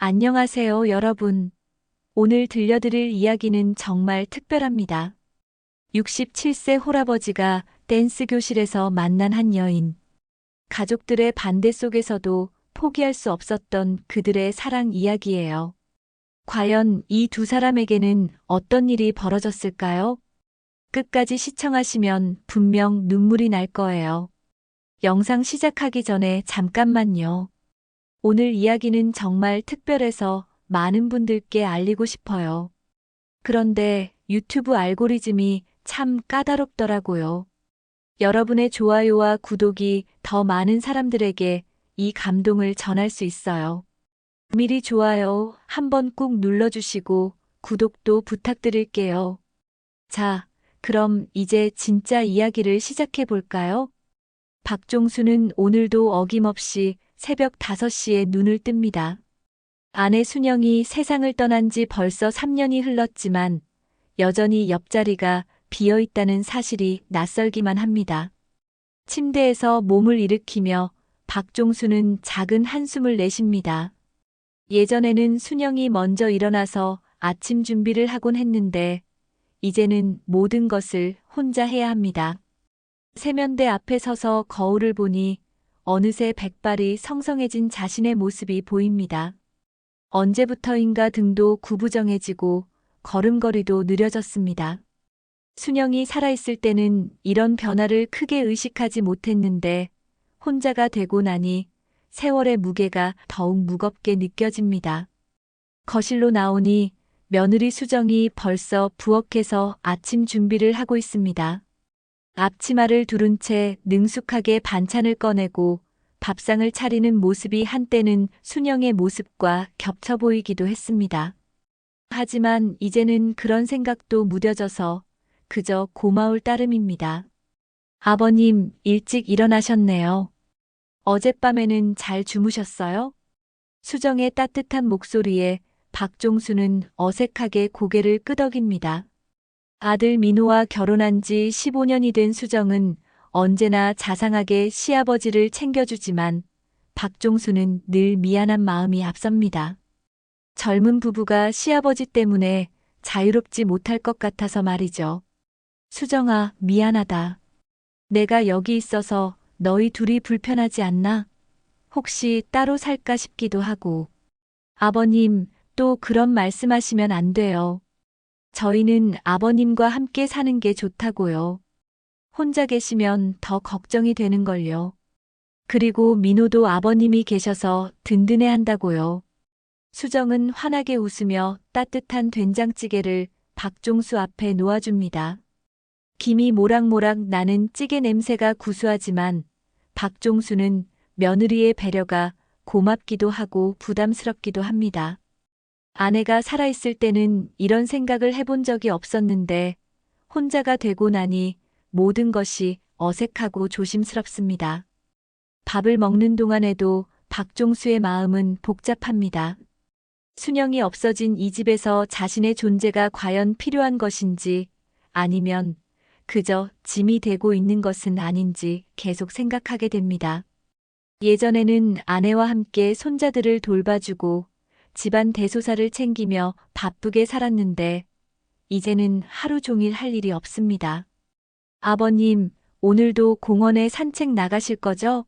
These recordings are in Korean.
안녕하세요, 여러분. 오늘 들려드릴 이야기는 정말 특별합니다. 67세 홀아버지가 댄스 교실에서 만난 한 여인. 가족들의 반대 속에서도 포기할 수 없었던 그들의 사랑 이야기예요. 과연 이 두 사람에게는 어떤 일이 벌어졌을까요? 끝까지 시청하시면 분명 눈물이 날 거예요. 영상 시작하기 전에 잠깐만요. 오늘 이야기는 정말 특별해서 많은 분들께 알리고 싶어요. 그런데 유튜브 알고리즘이 참 까다롭더라고요. 여러분의 좋아요와 구독이 더 많은 사람들에게 이 감동을 전할 수 있어요. 미리 좋아요 한번 꾹 눌러주시고 구독도 부탁드릴게요. 자, 그럼 이제 진짜 이야기를 시작해 볼까요? 박종수는 오늘도 어김없이 새벽 5시에 눈을 뜹니다. 아내 순영이 세상을 떠난 지 벌써 3년이 흘렀지만 여전히 옆자리가 비어 있다는 사실이 낯설기만 합니다. 침대에서 몸을 일으키며 박종수는 작은 한숨을 내쉽니다. 예전에는 순영이 먼저 일어나서 아침 준비를 하곤 했는데 이제는 모든 것을 혼자 해야 합니다. 세면대 앞에 서서 거울을 보니 어느새 백발이 성성해진 자신의 모습이 보입니다. 언제부터인가 등도 구부정해지고 걸음걸이도 느려졌습니다. 순영이 살아있을 때는 이런 변화를 크게 의식하지 못했는데 혼자가 되고 나니 세월의 무게가 더욱 무겁게 느껴집니다. 거실로 나오니 며느리 수정이 벌써 부엌에서 아침 준비를 하고 있습니다. 앞치마를 두른 채 능숙하게 반찬을 꺼내고 밥상을 차리는 모습이 한때는 순영의 모습과 겹쳐 보이기도 했습니다. 하지만 이제는 그런 생각도 무뎌져서 그저 고마울 따름입니다. 아버님, 일찍 일어나셨네요. 어젯밤에는 잘 주무셨어요? 수정의 따뜻한 목소리에 박종수는 어색하게 고개를 끄덕입니다. 아들 민호와 결혼한 지 15년이 된 수정은 언제나 자상하게 시아버지를 챙겨주지만 박종수는 늘 미안한 마음이 앞섭니다. 젊은 부부가 시아버지 때문에 자유롭지 못할 것 같아서 말이죠. 수정아, 미안하다. 내가 여기 있어서 너희 둘이 불편하지 않나? 혹시 따로 살까 싶기도 하고. 아버님, 또 그런 말씀하시면 안 돼요. 저희는 아버님과 함께 사는 게 좋다고요. 혼자 계시면 더 걱정이 되는걸요. 그리고 민호도 아버님이 계셔서 든든해 한다고요. 수정은 환하게 웃으며 따뜻한 된장찌개를 박종수 앞에 놓아줍니다. 김이 모락모락 나는 찌개 냄새가 구수하지만 박종수는 며느리의 배려가 고맙기도 하고 부담스럽기도 합니다. 아내가 살아있을 때는 이런 생각을 해본 적이 없었는데 혼자가 되고 나니 모든 것이 어색하고 조심스럽습니다. 밥을 먹는 동안에도 박종수의 마음은 복잡합니다. 순영이 없어진 이 집에서 자신의 존재가 과연 필요한 것인지 아니면 그저 짐이 되고 있는 것은 아닌지 계속 생각하게 됩니다. 예전에는 아내와 함께 손자들을 돌봐주고 집안 대소사를 챙기며 바쁘게 살았는데 이제는 하루 종일 할 일이 없습니다. 아버님, 오늘도 공원에 산책 나가실 거죠?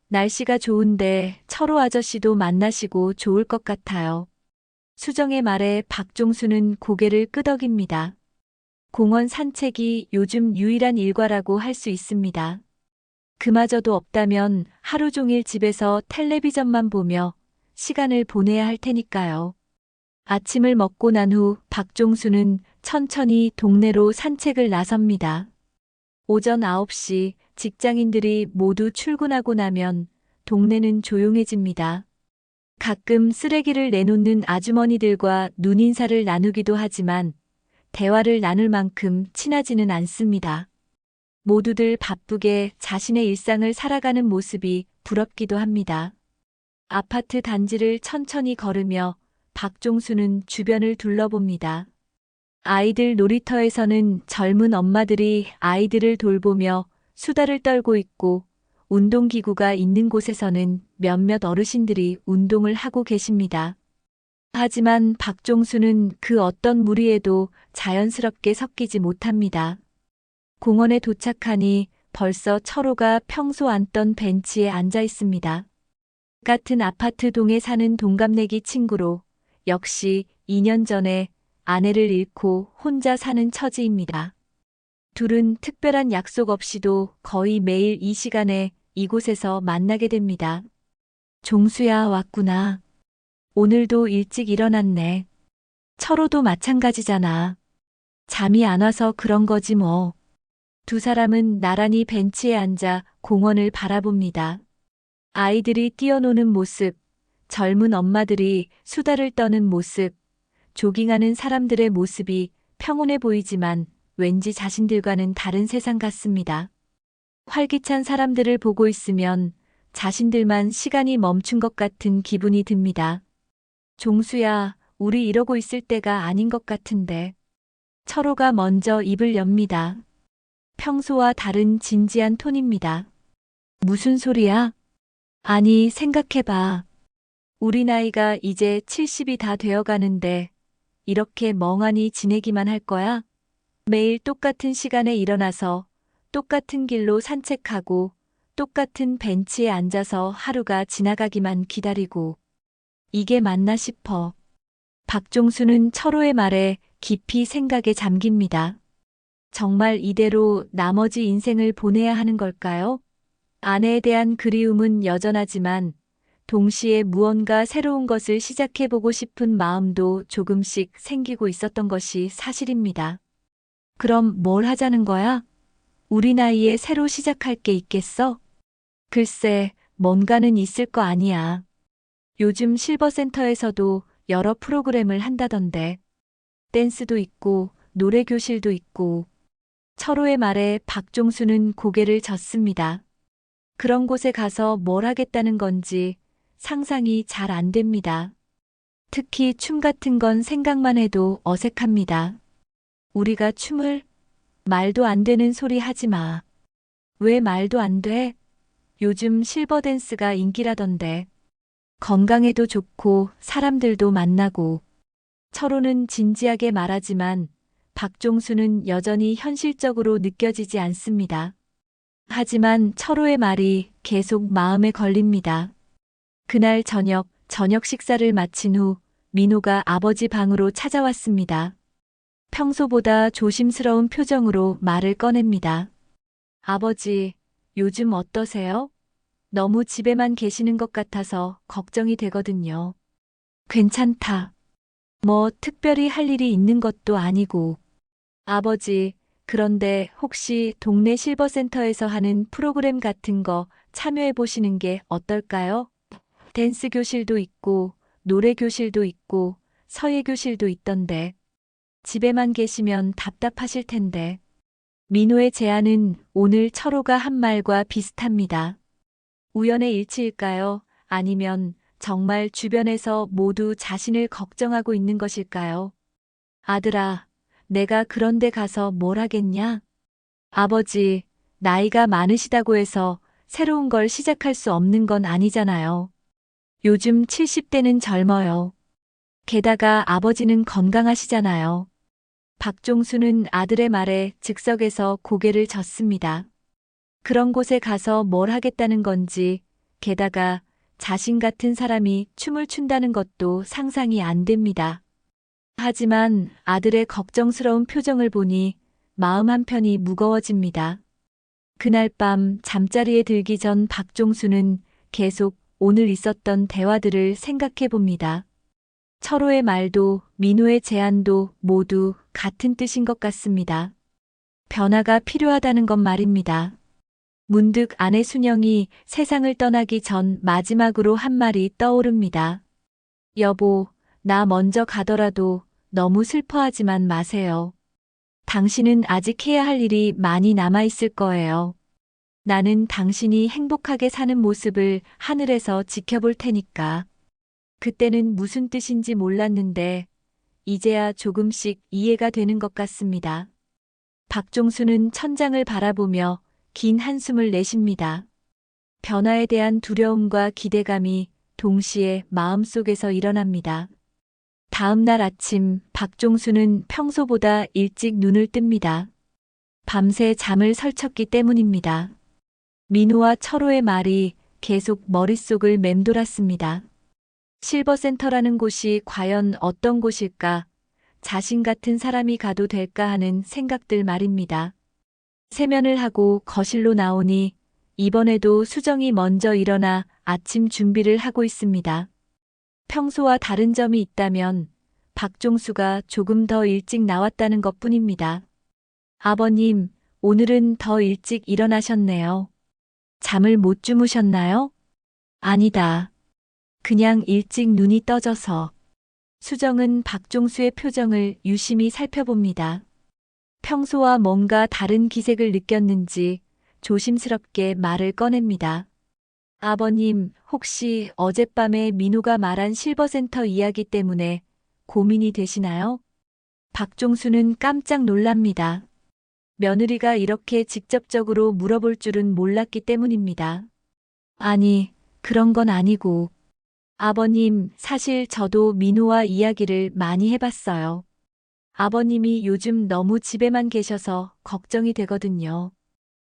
날씨가 좋은데 철호 아저씨도 만나시고 좋을 것 같아요. 수정의 말에 박종수는 고개를 끄덕입니다. 공원 산책이 요즘 유일한 일과라고 할 수 있습니다. 그마저도 없다면 하루 종일 집에서 텔레비전만 보며 시간을 보내야 할 테니까요. 아침을 먹고 난 후 박종수는 천천히 동네로 산책을 나섭니다. 오전 9시 직장인들이 모두 출근하고 나면 동네는 조용해집니다. 가끔 쓰레기를 내놓는 아주머니들과 눈인사를 나누기도 하지만 대화를 나눌 만큼 친하지는 않습니다. 모두들 바쁘게 자신의 일상을 살아가는 모습이 부럽기도 합니다. 아파트 단지를 천천히 걸으며 박종수는 주변을 둘러봅니다. 아이들 놀이터에서는 젊은 엄마들이 아이들을 돌보며 수다를 떨고 있고 운동기구가 있는 곳에서는 몇몇 어르신들이 운동을 하고 계십니다. 하지만 박종수는 그 어떤 무리에도 자연스럽게 섞이지 못합니다. 공원에 도착하니 벌써 철호가 평소 앉던 벤치에 앉아 있습니다. 같은 아파트 동에 사는 동갑내기 친구로 역시 2년 전에 아내를 잃고 혼자 사는 처지입니다. 둘은 특별한 약속 없이도 거의 매일 이 시간에 이곳에서 만나게 됩니다. 종수야, 왔구나. 오늘도 일찍 일어났네. 철호도 마찬가지잖아. 잠이 안 와서 그런 거지 뭐. 두 사람은 나란히 벤치에 앉아 공원을 바라봅니다. 아이들이 뛰어노는 모습, 젊은 엄마들이 수다를 떠는 모습, 조깅하는 사람들의 모습이 평온해 보이지만 왠지 자신들과는 다른 세상 같습니다. 활기찬 사람들을 보고 있으면 자신들만 시간이 멈춘 것 같은 기분이 듭니다. 종수야, 우리 이러고 있을 때가 아닌 것 같은데. 철호가 먼저 입을 엽니다. 평소와 다른 진지한 톤입니다. 무슨 소리야? 아니, 생각해봐. 우리 나이가 이제 70이 다 되어 가는데 이렇게 멍하니 지내기만 할 거야? 매일 똑같은 시간에 일어나서 똑같은 길로 산책하고 똑같은 벤치에 앉아서 하루가 지나가기만 기다리고 이게 맞나 싶어. 박종수는 철호의 말에 깊이 생각에 잠깁니다. 정말 이대로 나머지 인생을 보내야 하는 걸까요? 아내에 대한 그리움은 여전하지만 동시에 무언가 새로운 것을 시작해보고 싶은 마음도 조금씩 생기고 있었던 것이 사실입니다. 그럼 뭘 하자는 거야? 우리 나이에 새로 시작할 게 있겠어? 글쎄, 뭔가는 있을 거 아니야. 요즘 실버센터에서도 여러 프로그램을 한다던데. 댄스도 있고 노래 교실도 있고. 철호의 말에 박종수는 고개를 젓습니다. 그런 곳에 가서 뭘 하겠다는 건지 상상이 잘 안 됩니다. 특히 춤 같은 건 생각만 해도 어색합니다. 우리가 춤을? 말도 안 되는 소리 하지 마. 왜 말도 안 돼? 요즘 실버댄스가 인기라던데. 건강에도 좋고 사람들도 만나고. 철호는 진지하게 말하지만 박종수는 여전히 현실적으로 느껴지지 않습니다. 하지만 철호의 말이 계속 마음에 걸립니다. 그날 저녁 식사를 마친 후 민호가 아버지 방으로 찾아왔습니다. 평소보다 조심스러운 표정으로 말을 꺼냅니다. 아버지, 요즘 어떠세요? 너무 집에만 계시는 것 같아서 걱정이 되거든요. 괜찮다. 뭐 특별히 할 일이 있는 것도 아니고. 아버지, 그런데 혹시 동네 실버센터에서 하는 프로그램 같은 거 참여해 보시는 게 어떨까요? 댄스 교실도 있고, 노래 교실도 있고, 서예 교실도 있던데. 집에만 계시면 답답하실 텐데. 민호의 제안은 오늘 철호가 한 말과 비슷합니다. 우연의 일치일까요? 아니면 정말 주변에서 모두 자신을 걱정하고 있는 것일까요? 아들아, 내가 그런 데 가서 뭘 하겠냐? 아버지, 나이가 많으시다고 해서 새로운 걸 시작할 수 없는 건 아니잖아요. 요즘 70대는 젊어요. 게다가 아버지는 건강하시잖아요. 박종수는 아들의 말에 즉석에서 고개를 젓습니다. 그런 곳에 가서 뭘 하겠다는 건지, 게다가 자신 같은 사람이 춤을 춘다는 것도 상상이 안 됩니다. 하지만 아들의 걱정스러운 표정을 보니 마음 한편이 무거워집니다. 그날 밤 잠자리에 들기 전 박종수는 계속 오늘 있었던 대화들을 생각해 봅니다. 철호의 말도 민호의 제안도 모두 같은 뜻인 것 같습니다. 변화가 필요하다는 것 말입니다. 문득 아내 순영이 세상을 떠나기 전 마지막으로 한 말이 떠오릅니다. 여보, 나 먼저 가더라도 너무 슬퍼하지만 마세요. 당신은 아직 해야 할 일이 많이 남아있을 거예요. 나는 당신이 행복하게 사는 모습을 하늘에서 지켜볼 테니까. 그때는 무슨 뜻인지 몰랐는데 이제야 조금씩 이해가 되는 것 같습니다. 박종수는 천장을 바라보며 긴 한숨을 내쉽니다. 변화에 대한 두려움과 기대감이 동시에 마음속에서 일어납니다. 다음 날 아침 박종수는 평소보다 일찍 눈을 뜹니다. 밤새 잠을 설쳤기 때문입니다. 민호와 철호의 말이 계속 머릿속을 맴돌았습니다. 실버센터라는 곳이 과연 어떤 곳일까? 자신 같은 사람이 가도 될까 하는 생각들 말입니다. 세면을 하고 거실로 나오니 이번에도 수정이 먼저 일어나 아침 준비를 하고 있습니다. 평소와 다른 점이 있다면 박종수가 조금 더 일찍 나왔다는 것뿐입니다. 아버님, 오늘은 더 일찍 일어나셨네요. 잠을 못 주무셨나요? 아니다. 그냥 일찍 눈이 떠져서. 수정은 박종수의 표정을 유심히 살펴봅니다. 평소와 뭔가 다른 기색을 느꼈는지 조심스럽게 말을 꺼냅니다. 아버님, 혹시 어젯밤에 민호가 말한 실버센터 이야기 때문에 고민이 되시나요? 박종수는 깜짝 놀랍니다. 며느리가 이렇게 직접적으로 물어볼 줄은 몰랐기 때문입니다. 아니, 그런 건 아니고. 아버님, 사실 저도 민호와 이야기를 많이 해봤어요. 아버님이 요즘 너무 집에만 계셔서 걱정이 되거든요.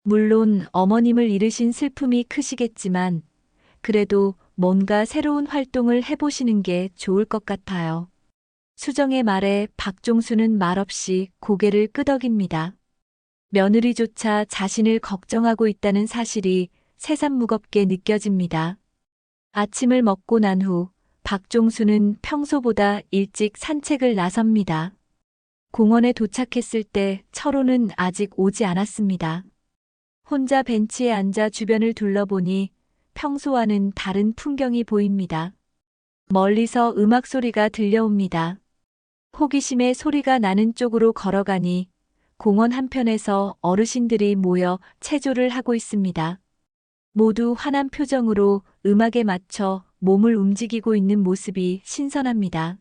물론 어머님을 잃으신 슬픔이 크시겠지만 그래도 뭔가 새로운 활동을 해보시는 게 좋을 것 같아요. 수정의 말에 박종수는 말없이 고개를 끄덕입니다. 며느리조차 자신을 걱정하고 있다는 사실이 새삼 무겁게 느껴집니다. 아침을 먹고 난 후 박종수는 평소보다 일찍 산책을 나섭니다. 공원에 도착했을 때 철호는 아직 오지 않았습니다. 혼자 벤치에 앉아 주변을 둘러보니 평소와는 다른 풍경이 보입니다. 멀리서 음악 소리가 들려옵니다. 호기심에 소리가 나는 쪽으로 걸어가니 공원 한편에서 어르신들이 모여 체조를 하고 있습니다. 모두 환한 표정으로 음악에 맞춰 몸을 움직이고 있는 모습이 신선합니다.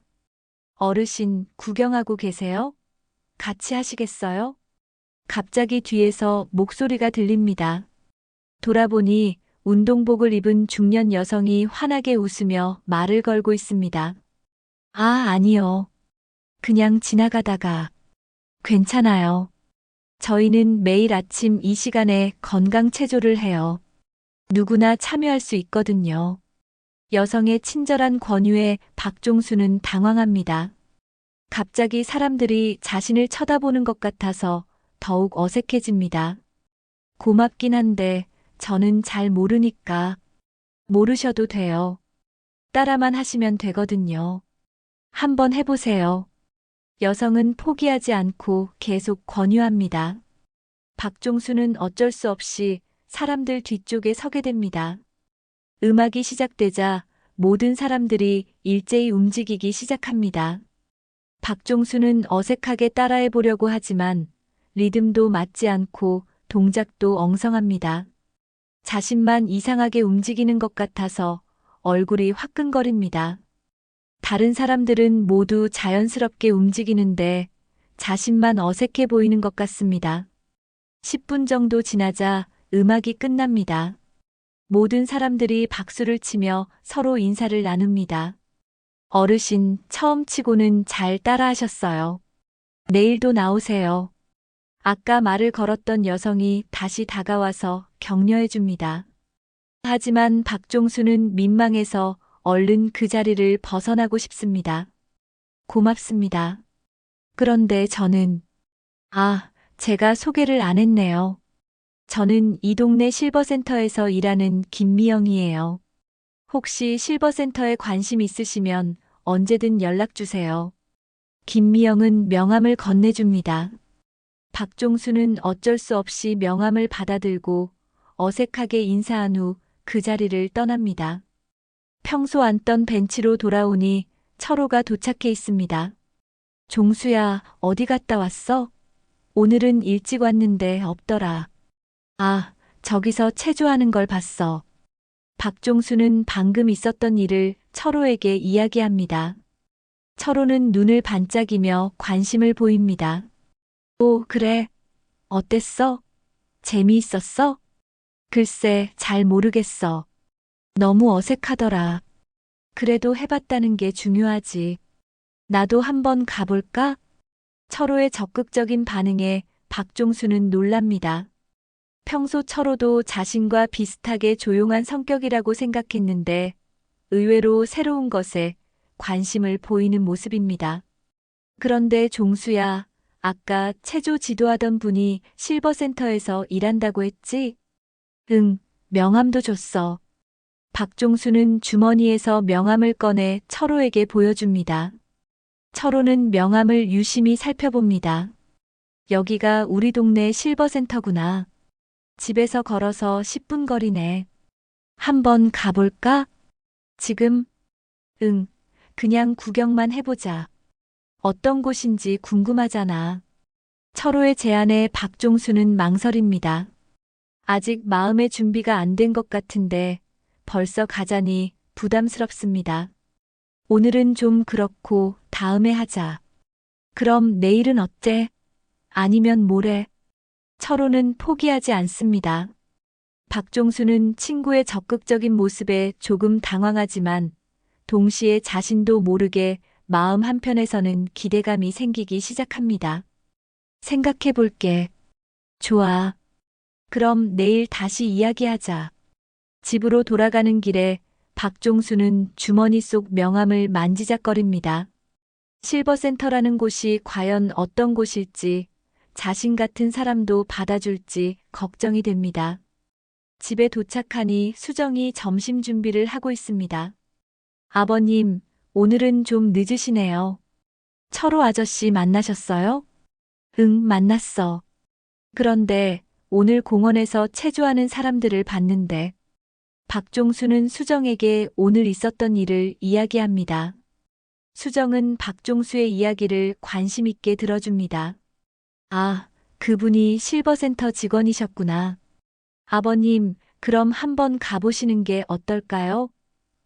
어르신, 구경하고 계세요? 같이 하시겠어요? 갑자기 뒤에서 목소리가 들립니다. 돌아보니 운동복을 입은 중년 여성이 환하게 웃으며 말을 걸고 있습니다. 아, 아니요. 그냥 지나가다가. 괜찮아요. 저희는 매일 아침 이 시간에 건강 체조를 해요. 누구나 참여할 수 있거든요. 여성의 친절한 권유에 박종수는 당황합니다. 갑자기 사람들이 자신을 쳐다보는 것 같아서 더욱 어색해집니다. 고맙긴 한데 저는 잘 모르니까. 모르셔도 돼요. 따라만 하시면 되거든요. 한번 해보세요. 여성은 포기하지 않고 계속 권유합니다. 박종수는 어쩔 수 없이 사람들 뒤쪽에 서게 됩니다. 음악이 시작되자 모든 사람들이 일제히 움직이기 시작합니다. 박종수는 어색하게 따라해 보려고 하지만 리듬도 맞지 않고 동작도 엉성합니다. 자신만 이상하게 움직이는 것 같아서 얼굴이 화끈거립니다. 다른 사람들은 모두 자연스럽게 움직이는데 자신만 어색해 보이는 것 같습니다. 10분 정도 지나자 음악이 끝납니다. 모든 사람들이 박수를 치며 서로 인사를 나눕니다. 어르신, 처음 치고는 잘 따라하셨어요. 내일도 나오세요. 아까 말을 걸었던 여성이 다시 다가와서 격려해 줍니다. 하지만 박종수는 민망해서 얼른 그 자리를 벗어나고 싶습니다. 고맙습니다. 그런데 저는, 제가 소개를 안 했네요. 저는 이 동네 실버센터에서 일하는 김미영이에요. 혹시 실버센터에 관심 있으시면 언제든 연락 주세요. 김미영은 명함을 건네줍니다. 박종수는 어쩔 수 없이 명함을 받아들고 어색하게 인사한 후 그 자리를 떠납니다. 평소 앉던 벤치로 돌아오니 철호가 도착해 있습니다. 종수야, 어디 갔다 왔어? 오늘은 일찍 왔는데 없더라. 저기서 체조하는 걸 봤어. 박종수는 방금 있었던 일을 철호에게 이야기합니다. 철호는 눈을 반짝이며 관심을 보입니다. 오, 그래. 어땠어? 재미있었어? 글쎄, 잘 모르겠어. 너무 어색하더라. 그래도 해봤다는 게 중요하지. 나도 한번 가볼까? 철호의 적극적인 반응에 박종수는 놀랍니다. 평소 철호도 자신과 비슷하게 조용한 성격이라고 생각했는데 의외로 새로운 것에 관심을 보이는 모습입니다. 그런데 종수야, 아까 체조 지도하던 분이 실버센터에서 일한다고 했지? 응, 명함도 줬어. 박종수는 주머니에서 명함을 꺼내 철호에게 보여줍니다. 철호는 명함을 유심히 살펴봅니다. 여기가 우리 동네 실버센터구나. 집에서 걸어서 10분 거리네. 한번 가볼까? 지금? 응, 그냥 구경만 해보자. 어떤 곳인지 궁금하잖아. 철호의 제안에 박종수는 망설입니다. 아직 마음의 준비가 안 된 것 같은데 벌써 가자니 부담스럽습니다. 오늘은 좀 그렇고 다음에 하자. 그럼 내일은 어때? 아니면 모레? 철호는 포기하지 않습니다. 박종수는 친구의 적극적인 모습에 조금 당황하지만 동시에 자신도 모르게 마음 한편에서는 기대감이 생기기 시작합니다. 생각해 볼게. 좋아. 그럼 내일 다시 이야기하자. 집으로 돌아가는 길에 박종수는 주머니 속 명함을 만지작거립니다. 실버센터라는 곳이 과연 어떤 곳일지, 자신 같은 사람도 받아줄지 걱정이 됩니다. 집에 도착하니 수정이 점심 준비를 하고 있습니다. 아버님, 오늘은 좀 늦으시네요. 철호 아저씨 만나셨어요? 응, 만났어. 그런데 오늘 공원에서 체조하는 사람들을 봤는데 박종수는 수정에게 오늘 있었던 일을 이야기합니다. 수정은 박종수의 이야기를 관심 있게 들어줍니다. 아, 그분이 실버센터 직원이셨구나. 아버님, 그럼 한번 가보시는 게 어떨까요?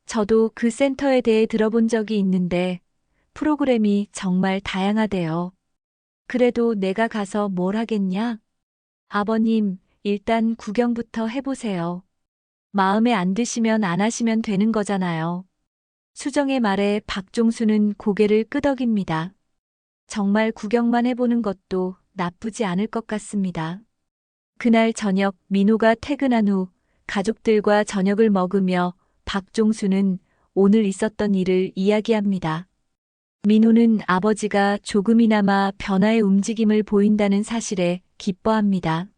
저도 그 센터에 대해 들어본 적이 있는데 프로그램이 정말 다양하대요. 그래도 내가 가서 뭘 하겠냐? 아버님, 일단 구경부터 해보세요. 마음에 안 드시면 안 하시면 되는 거잖아요. 수정의 말에 박종수는 고개를 끄덕입니다. 정말 구경만 해보는 것도 나쁘지 않을 것 같습니다. 그날 저녁 민호가 퇴근한 후 가족들과 저녁을 먹으며 박종수는 오늘 있었던 일을 이야기합니다. 민호는 아버지가 조금이나마 변화의 움직임을 보인다는 사실에 기뻐합니다.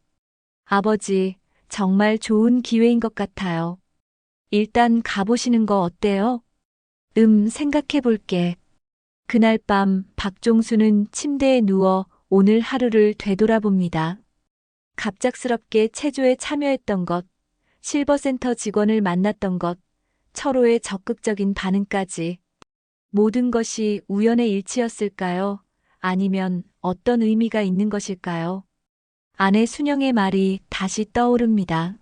아버지, 정말 좋은 기회인 것 같아요. 일단 가보시는 거 어때요? 생각해 볼게. 그날 밤 박종수는 침대에 누워 오늘 하루를 되돌아봅니다. 갑작스럽게 체조에 참여했던 것, 실버센터 직원을 만났던 것, 철호의 적극적인 반응까지. 모든 것이 우연의 일치였을까요? 아니면 어떤 의미가 있는 것일까요? 아내 순영의 말이 다시 떠오릅니다.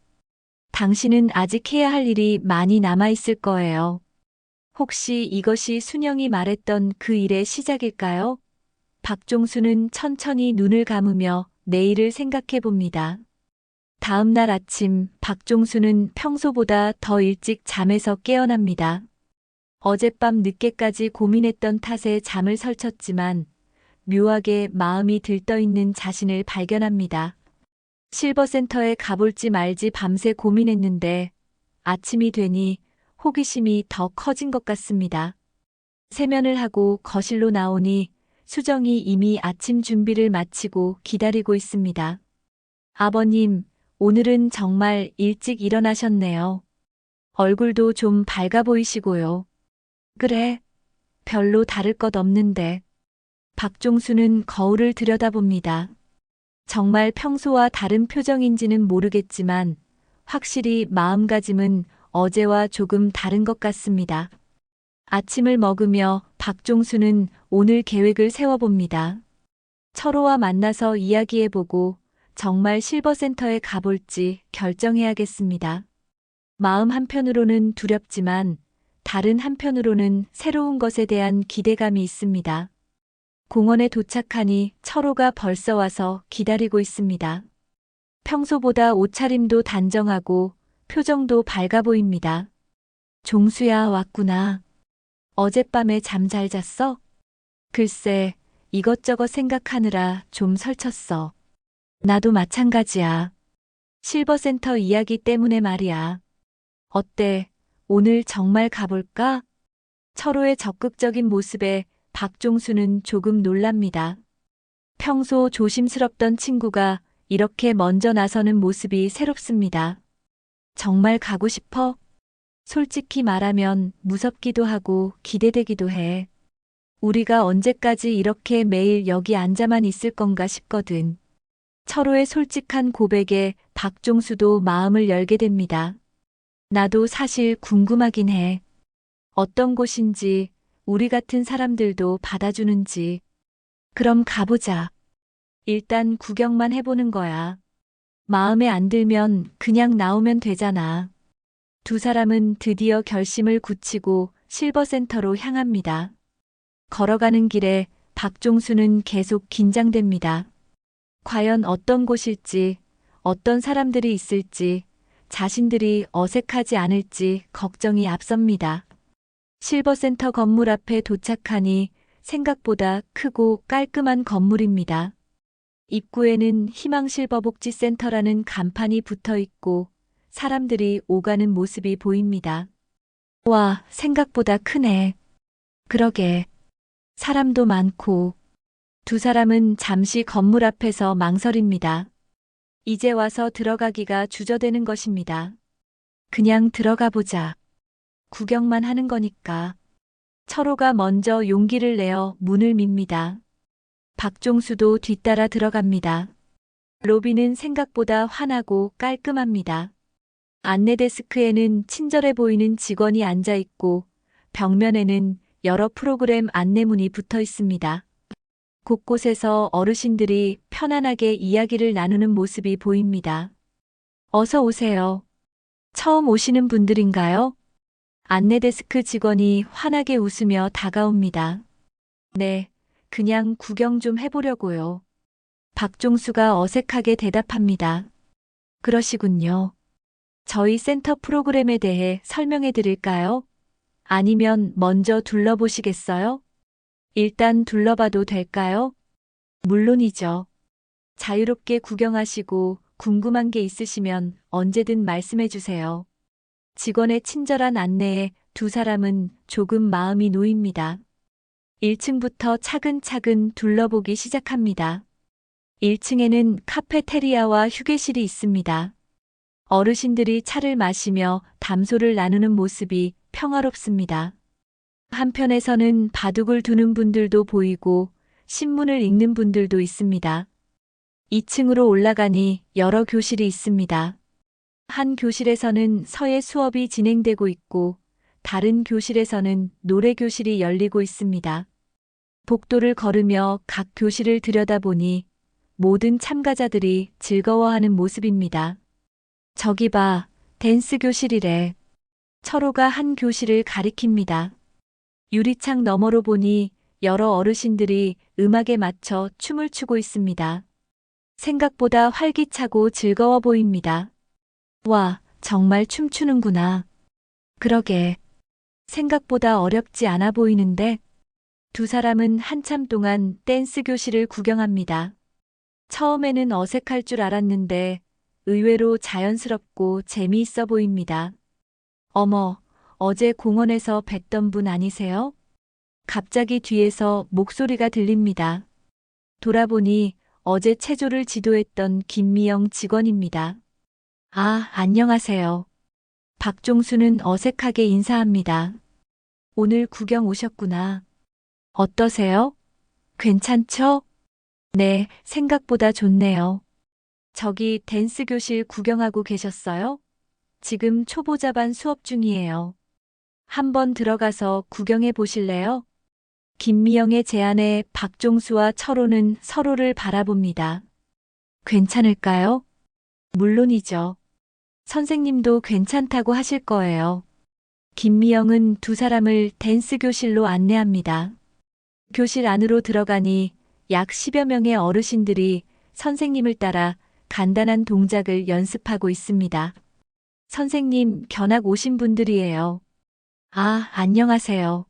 당신은 아직 해야 할 일이 많이 남아있을 거예요. 혹시 이것이 순영이 말했던 그 일의 시작일까요? 박종수는 천천히 눈을 감으며 내일을 생각해 봅니다. 다음 날 아침 박종수는 평소보다 더 일찍 잠에서 깨어납니다. 어젯밤 늦게까지 고민했던 탓에 잠을 설쳤지만 묘하게 마음이 들떠있는 자신을 발견합니다. 실버센터에 가볼지 말지 밤새 고민했는데 아침이 되니 호기심이 더 커진 것 같습니다. 세면을 하고 거실로 나오니 수정이 이미 아침 준비를 마치고 기다리고 있습니다. 아버님, 오늘은 정말 일찍 일어나셨네요. 얼굴도 좀 밝아 보이시고요. 그래, 별로 다를 것 없는데. 박종수는 거울을 들여다봅니다. 정말 평소와 다른 표정인지는 모르겠지만 확실히 마음가짐은 어제와 조금 다른 것 같습니다. 아침을 먹으며 박종수는 오늘 계획을 세워봅니다. 철호와 만나서 이야기해보고 정말 실버센터에 가볼지 결정해야겠습니다. 마음 한편으로는 두렵지만 다른 한편으로는 새로운 것에 대한 기대감이 있습니다. 공원에 도착하니 철호가 벌써 와서 기다리고 있습니다. 평소보다 옷차림도 단정하고 표정도 밝아 보입니다. 종수야, 왔구나. 어젯밤에 잠 잘 잤어? 글쎄, 이것저것 생각하느라 좀 설쳤어. 나도 마찬가지야. 실버센터 이야기 때문에 말이야. 어때? 오늘 정말 가볼까? 철호의 적극적인 모습에 박종수는 조금 놀랍니다. 평소 조심스럽던 친구가 이렇게 먼저 나서는 모습이 새롭습니다. 정말 가고 싶어? 솔직히 말하면 무섭기도 하고 기대되기도 해. 우리가 언제까지 이렇게 매일 여기 앉아만 있을 건가 싶거든. 철호의 솔직한 고백에 박종수도 마음을 열게 됩니다. 나도 사실 궁금하긴 해. 어떤 곳인지, 우리 같은 사람들도 받아주는지. 그럼 가보자. 일단 구경만 해보는 거야. 마음에 안 들면 그냥 나오면 되잖아. 두 사람은 드디어 결심을 굳히고 실버센터로 향합니다. 걸어가는 길에 박종수는 계속 긴장됩니다. 과연 어떤 곳일지, 어떤 사람들이 있을지, 자신들이 어색하지 않을지 걱정이 앞섭니다. 실버센터 건물 앞에 도착하니 생각보다 크고 깔끔한 건물입니다. 입구에는 희망실버복지센터라는 간판이 붙어 있고 사람들이 오가는 모습이 보입니다. 와, 생각보다 크네. 그러게. 사람도 많고. 두 사람은 잠시 건물 앞에서 망설입니다. 이제 와서 들어가기가 주저되는 것입니다. 그냥 들어가 보자. 구경만 하는 거니까. 철호가 먼저 용기를 내어 문을 밉니다. 박종수도 뒤따라 들어갑니다. 로비는 생각보다 환하고 깔끔합니다. 안내 데스크에는 친절해 보이는 직원이 앉아 있고 벽면에는 여러 프로그램 안내문이 붙어 있습니다. 곳곳에서 어르신들이 편안하게 이야기를 나누는 모습이 보입니다. 어서 오세요. 처음 오시는 분들인가요? 안내 데스크 직원이 환하게 웃으며 다가옵니다. 네, 그냥 구경 좀 해보려고요. 박종수가 어색하게 대답합니다. 그러시군요. 저희 센터 프로그램에 대해 설명해 드릴까요? 아니면 먼저 둘러보시겠어요? 일단 둘러봐도 될까요? 물론이죠. 자유롭게 구경하시고 궁금한 게 있으시면 언제든 말씀해 주세요. 직원의 친절한 안내에 두 사람은 조금 마음이 놓입니다. 1층부터 차근차근 둘러보기 시작합니다. 1층에는 카페테리아와 휴게실이 있습니다. 어르신들이 차를 마시며 담소를 나누는 모습이 평화롭습니다. 한편에서는 바둑을 두는 분들도 보이고 신문을 읽는 분들도 있습니다. 2층으로 올라가니 여러 교실이 있습니다. 한 교실에서는 서예 수업이 진행되고 있고 다른 교실에서는 노래 교실이 열리고 있습니다. 복도를 걸으며 각 교실을 들여다보니 모든 참가자들이 즐거워하는 모습입니다. 저기 봐, 댄스 교실이래. 철호가 한 교실을 가리킵니다. 유리창 너머로 보니 여러 어르신들이 음악에 맞춰 춤을 추고 있습니다. 생각보다 활기차고 즐거워 보입니다. 와, 정말 춤추는구나. 그러게. 생각보다 어렵지 않아 보이는데? 두 사람은 한참 동안 댄스 교실을 구경합니다. 처음에는 어색할 줄 알았는데 의외로 자연스럽고 재미있어 보입니다. 어머, 어제 공원에서 뵀던 분 아니세요? 갑자기 뒤에서 목소리가 들립니다. 돌아보니 어제 체조를 지도했던 김미영 직원입니다. 아, 안녕하세요. 박종수는 어색하게 인사합니다. 오늘 구경 오셨구나. 어떠세요? 괜찮죠? 네, 생각보다 좋네요. 저기 댄스 교실 구경하고 계셨어요? 지금 초보자반 수업 중이에요. 한번 들어가서 구경해 보실래요? 김미영의 제안에 박종수와 철호는 서로를 바라봅니다. 괜찮을까요? 물론이죠. 선생님도 괜찮다고 하실 거예요. 김미영은 두 사람을 댄스 교실로 안내합니다. 교실 안으로 들어가니 약 10여 명의 어르신들이 선생님을 따라 간단한 동작을 연습하고 있습니다. 선생님, 견학 오신 분들이에요. 아, 안녕하세요.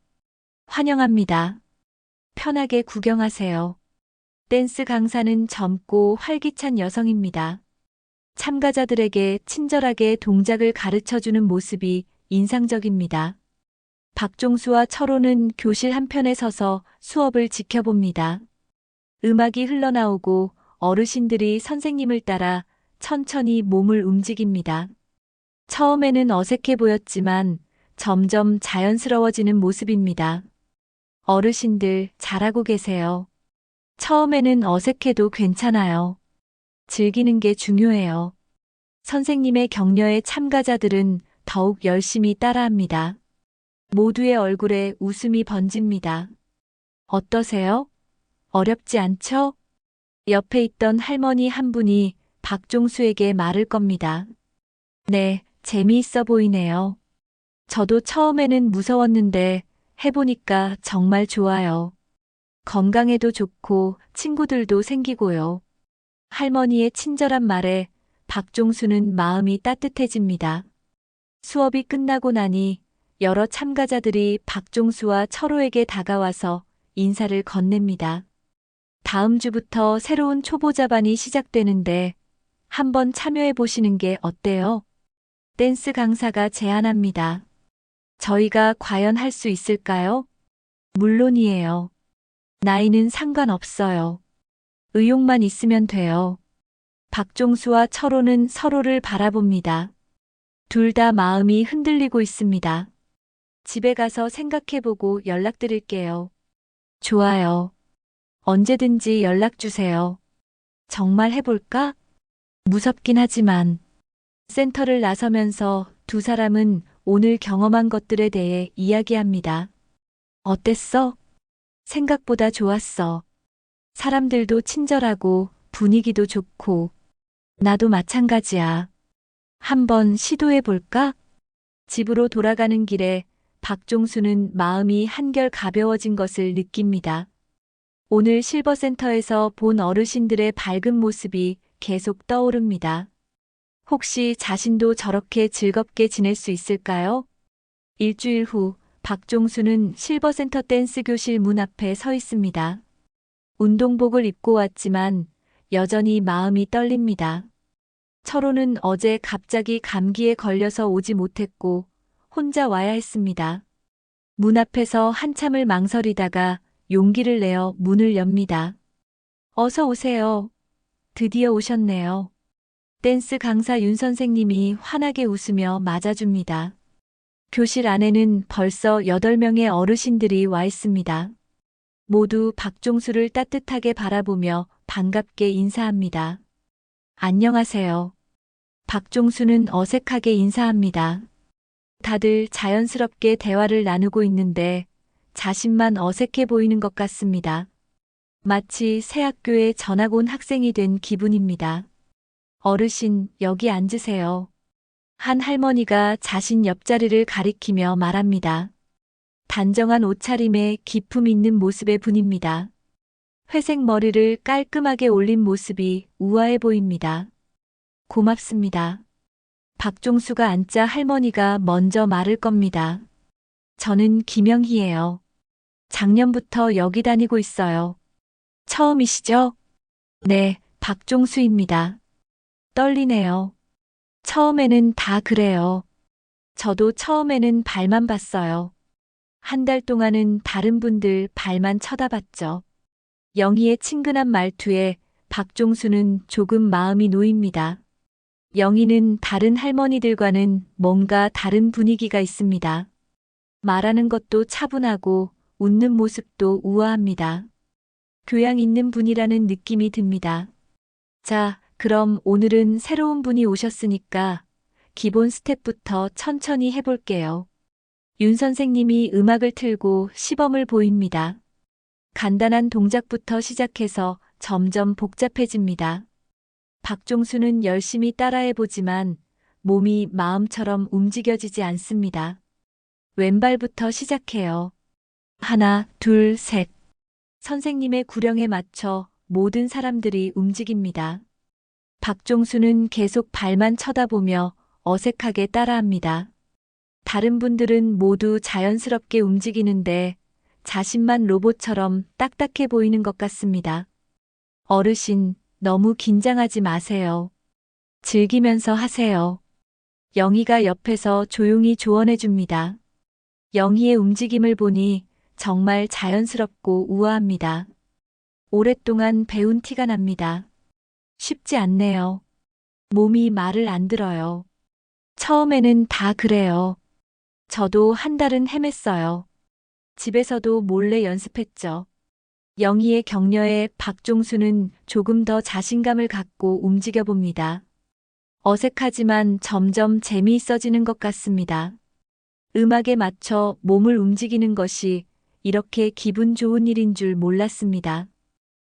환영합니다. 편하게 구경하세요. 댄스 강사는 젊고 활기찬 여성입니다. 참가자들에게 친절하게 동작을 가르쳐주는 모습이 인상적입니다. 박종수와 철호는 교실 한편에 서서 수업을 지켜봅니다. 음악이 흘러나오고 어르신들이 선생님을 따라 천천히 몸을 움직입니다. 처음에는 어색해 보였지만 점점 자연스러워지는 모습입니다. 어르신들 잘하고 계세요. 처음에는 어색해도 괜찮아요. 즐기는 게 중요해요. 선생님의 격려에 참가자들은 더욱 열심히 따라합니다. 모두의 얼굴에 웃음이 번집니다. 어떠세요? 어렵지 않죠? 옆에 있던 할머니 한 분이 박종수에게 말을 겁니다. 네, 재미있어 보이네요. 저도 처음에는 무서웠는데 해보니까 정말 좋아요. 건강에도 좋고 친구들도 생기고요. 할머니의 친절한 말에 박종수는 마음이 따뜻해집니다. 수업이 끝나고 나니 여러 참가자들이 박종수와 철호에게 다가와서 인사를 건넵니다. 다음 주부터 새로운 초보자반이 시작되는데 한번 참여해 보시는 게 어때요? 댄스 강사가 제안합니다. 저희가 과연 할 수 있을까요? 물론이에요. 나이는 상관없어요. 의욕만 있으면 돼요. 박종수와 철호는 서로를 바라봅니다. 둘 다 마음이 흔들리고 있습니다. 집에 가서 생각해보고 연락드릴게요. 좋아요. 언제든지 연락 주세요. 정말 해볼까? 무섭긴 하지만. 센터를 나서면서 두 사람은 오늘 경험한 것들에 대해 이야기합니다. 어땠어? 생각보다 좋았어. 사람들도 친절하고 분위기도 좋고. 나도 마찬가지야. 한번 시도해 볼까? 집으로 돌아가는 길에 박종수는 마음이 한결 가벼워진 것을 느낍니다. 오늘 실버센터에서 본 어르신들의 밝은 모습이 계속 떠오릅니다. 혹시 자신도 저렇게 즐겁게 지낼 수 있을까요? 일주일 후 박종수는 실버센터 댄스 교실 문 앞에 서 있습니다. 운동복을 입고 왔지만 여전히 마음이 떨립니다. 철호는 어제 갑자기 감기에 걸려서 오지 못했고 혼자 와야 했습니다. 문 앞에서 한참을 망설이다가 용기를 내어 문을 엽니다. 어서 오세요. 드디어 오셨네요. 댄스 강사 윤 선생님이 환하게 웃으며 맞아줍니다. 교실 안에는 벌써 8명의 어르신들이 와 있습니다. 모두 박종수를 따뜻하게 바라보며 반갑게 인사합니다. 안녕하세요. 박종수는 어색하게 인사합니다. 다들 자연스럽게 대화를 나누고 있는데 자신만 어색해 보이는 것 같습니다. 마치 새 학교에 전학 온 학생이 된 기분입니다. 어르신, 여기 앉으세요. 한 할머니가 자신 옆자리를 가리키며 말합니다. 단정한 옷차림에 기품 있는 모습의 분입니다. 회색 머리를 깔끔하게 올린 모습이 우아해 보입니다. 고맙습니다. 박종수가 앉자 할머니가 먼저 말을 겁니다. 저는 김영희예요. 작년부터 여기 다니고 있어요. 처음이시죠? 네, 박종수입니다. 떨리네요. 처음에는 다 그래요. 저도 처음에는 발만 봤어요. 한 달 동안은 다른 분들 발만 쳐다봤죠. 영희의 친근한 말투에 박종수는 조금 마음이 놓입니다. 영희는 다른 할머니들과는 뭔가 다른 분위기가 있습니다. 말하는 것도 차분하고 웃는 모습도 우아합니다. 교양 있는 분이라는 느낌이 듭니다. 자, 그럼 오늘은 새로운 분이 오셨으니까 기본 스텝부터 천천히 해볼게요. 윤 선생님이 음악을 틀고 시범을 보입니다. 간단한 동작부터 시작해서 점점 복잡해집니다. 박종수는 열심히 따라해보지만 몸이 마음처럼 움직여지지 않습니다. 왼발부터 시작해요. 하나, 둘, 셋. 선생님의 구령에 맞춰 모든 사람들이 움직입니다. 박종수는 계속 발만 쳐다보며 어색하게 따라합니다. 다른 분들은 모두 자연스럽게 움직이는데 자신만 로봇처럼 딱딱해 보이는 것 같습니다. 어르신, 너무 긴장하지 마세요. 즐기면서 하세요. 영희가 옆에서 조용히 조언해 줍니다. 영희의 움직임을 보니 정말 자연스럽고 우아합니다. 오랫동안 배운 티가 납니다. 쉽지 않네요. 몸이 말을 안 들어요. 처음에는 다 그래요. 저도 한 달은 헤맸어요. 집에서도 몰래 연습했죠. 영희의 격려에 박종수는 조금 더 자신감을 갖고 움직여 봅니다. 어색하지만 점점 재미있어지는 것 같습니다. 음악에 맞춰 몸을 움직이는 것이 이렇게 기분 좋은 일인 줄 몰랐습니다.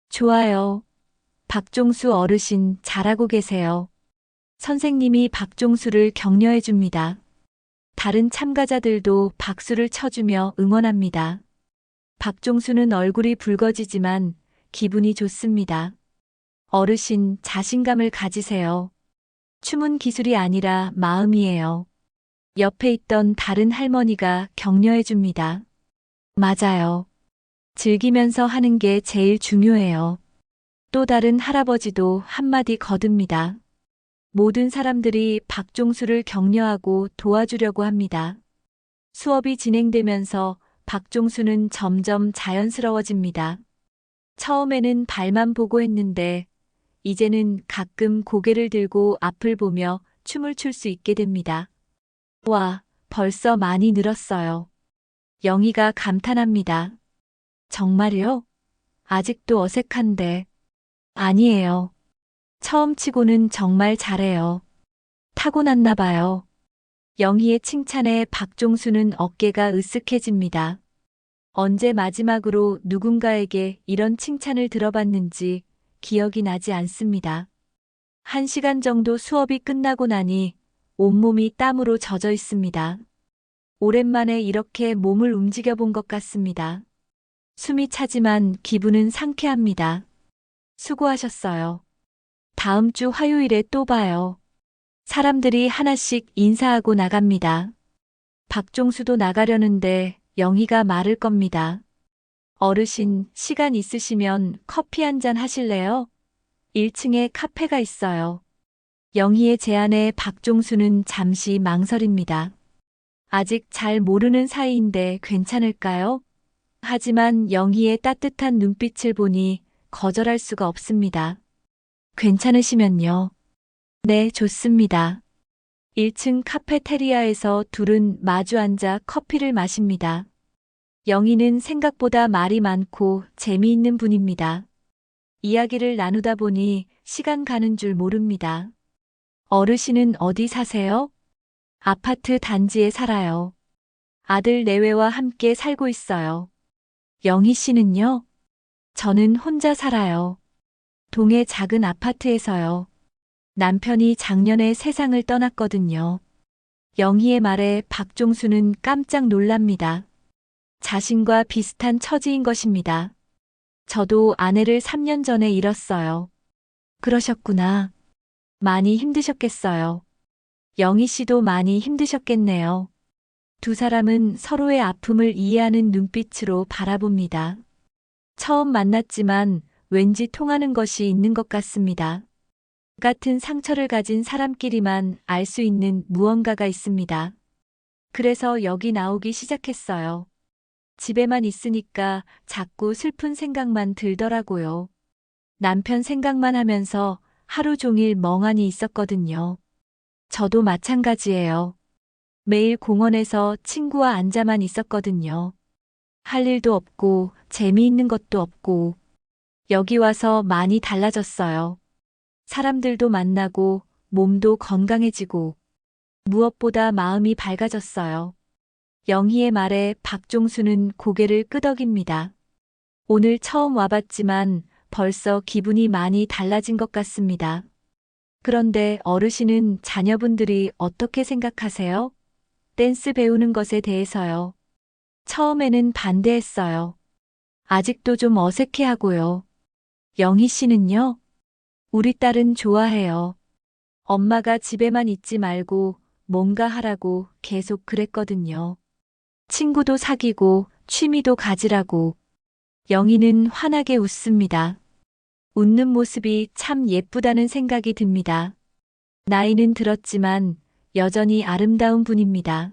좋아요. 박종수 어르신 잘하고 계세요. 선생님이 박종수를 격려해 줍니다. 다른 참가자들도 박수를 쳐주며 응원합니다. 박종수는 얼굴이 붉어지지만 기분이 좋습니다. 어르신, 자신감을 가지세요. 춤은 기술이 아니라 마음이에요. 옆에 있던 다른 할머니가 격려해 줍니다. 맞아요. 즐기면서 하는 게 제일 중요해요. 또 다른 할아버지도 한마디 거듭니다. 모든 사람들이 박종수를 격려하고 도와주려고 합니다. 수업이 진행되면서 박종수는 점점 자연스러워집니다. 처음에는 발만 보고 했는데 이제는 가끔 고개를 들고 앞을 보며 춤을 출 수 있게 됩니다. 와, 벌써 많이 늘었어요. 영희가 감탄합니다. 정말요? 아직도 어색한데. 아니에요. 처음 치고는 정말 잘해요. 타고났나 봐요. 영희의 칭찬에 박종수는 어깨가 으쓱해집니다. 언제 마지막으로 누군가에게 이런 칭찬을 들어봤는지 기억이 나지 않습니다. 1시간 정도 수업이 끝나고 나니 온몸이 땀으로 젖어 있습니다. 오랜만에 이렇게 몸을 움직여 본 것 같습니다. 숨이 차지만 기분은 상쾌합니다. 수고하셨어요. 다음 주 화요일에 또 봐요. 사람들이 하나씩 인사하고 나갑니다. 박종수도 나가려는데 영희가 말을 겁니다. 어르신, 시간 있으시면 커피 한 잔 하실래요? 1층에 카페가 있어요. 영희의 제안에 박종수는 잠시 망설입니다. 아직 잘 모르는 사이인데 괜찮을까요? 하지만 영희의 따뜻한 눈빛을 보니 거절할 수가 없습니다. 괜찮으시면요. 네, 좋습니다. 1층 카페테리아에서 둘은 마주 앉아 커피를 마십니다. 영희는 생각보다 말이 많고 재미있는 분입니다. 이야기를 나누다 보니 시간 가는 줄 모릅니다. 어르신은 어디 사세요? 아파트 단지에 살아요. 아들 내외와 함께 살고 있어요. 영희 씨는요? 저는 혼자 살아요. 동해 작은 아파트에서요. 남편이 작년에 세상을 떠났거든요. 영희의 말에 박종수는 깜짝 놀랍니다. 자신과 비슷한 처지인 것입니다. 저도 아내를 3년 전에 잃었어요. 그러셨구나. 많이 힘드셨겠어요. 영희 씨도 많이 힘드셨겠네요. 두 사람은 서로의 아픔을 이해하는 눈빛으로 바라봅니다. 처음 만났지만 왠지 통하는 것이 있는 것 같습니다. 같은 상처를 가진 사람끼리만 알 수 있는 무언가가 있습니다. 그래서 여기 나오기 시작했어요. 집에만 있으니까 자꾸 슬픈 생각만 들더라고요. 남편 생각만 하면서 하루 종일 멍하니 있었거든요. 저도 마찬가지예요. 매일 공원에서 친구와 앉아만 있었거든요. 할 일도 없고 재미있는 것도 없고. 여기 와서 많이 달라졌어요. 사람들도 만나고 몸도 건강해지고 무엇보다 마음이 밝아졌어요. 영희의 말에 박종수는 고개를 끄덕입니다. 오늘 처음 와봤지만 벌써 기분이 많이 달라진 것 같습니다. 그런데 어르신은 자녀분들이 어떻게 생각하세요? 댄스 배우는 것에 대해서요. 처음에는 반대했어요. 아직도 좀 어색해하고요. 영희 씨는요? 우리 딸은 좋아해요. 엄마가 집에만 있지 말고 뭔가 하라고 계속 그랬거든요. 친구도 사귀고 취미도 가지라고. 영희는 환하게 웃습니다. 웃는 모습이 참 예쁘다는 생각이 듭니다. 나이는 들었지만 여전히 아름다운 분입니다.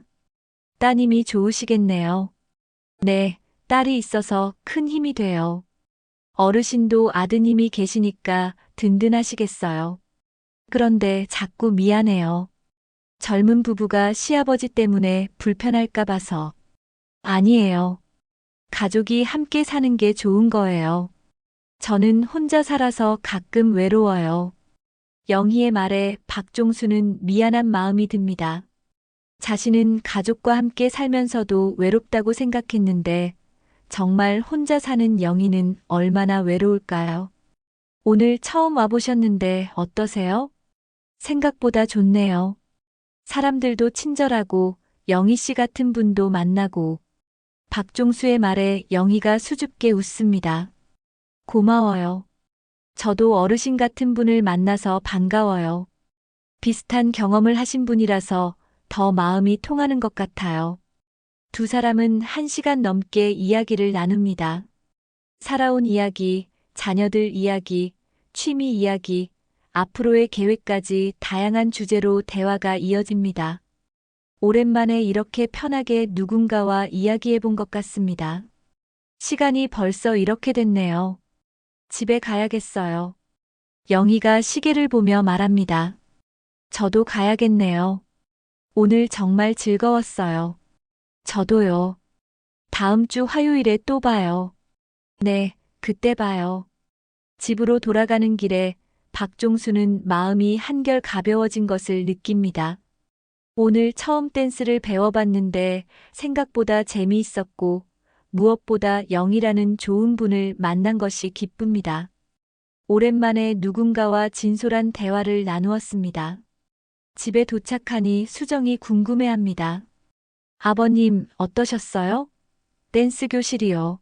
따님이 좋으시겠네요. 네, 딸이 있어서 큰 힘이 돼요. 어르신도 아드님이 계시니까 든든하시겠어요. 그런데 자꾸 미안해요. 젊은 부부가 시아버지 때문에 불편할까 봐서. 아니에요. 가족이 함께 사는 게 좋은 거예요. 저는 혼자 살아서 가끔 외로워요. 영희의 말에 박종수는 미안한 마음이 듭니다. 자신은 가족과 함께 살면서도 외롭다고 생각했는데 정말 혼자 사는 영희는 얼마나 외로울까요? 오늘 처음 와보셨는데 어떠세요? 생각보다 좋네요. 사람들도 친절하고 영희 씨 같은 분도 만나고. 박종수의 말에 영희가 수줍게 웃습니다. 고마워요. 저도 어르신 같은 분을 만나서 반가워요. 비슷한 경험을 하신 분이라서 더 마음이 통하는 것 같아요. 두 사람은 1시간 넘게 이야기를 나눕니다. 살아온 이야기, 자녀들 이야기, 취미 이야기, 앞으로의 계획까지 다양한 주제로 대화가 이어집니다. 오랜만에 이렇게 편하게 누군가와 이야기해 본 것 같습니다. 시간이 벌써 이렇게 됐네요. 집에 가야겠어요. 영희가 시계를 보며 말합니다. 저도 가야겠네요. 오늘 정말 즐거웠어요. 저도요. 다음 주 화요일에 또 봐요. 네, 그때 봐요. 집으로 돌아가는 길에 박종수는 마음이 한결 가벼워진 것을 느낍니다. 오늘 처음 댄스를 배워봤는데 생각보다 재미있었고 무엇보다 영희라는 좋은 분을 만난 것이 기쁩니다. 오랜만에 누군가와 진솔한 대화를 나누었습니다. 집에 도착하니 수정이 궁금해합니다. 아버님, 어떠셨어요? 댄스 교실이요.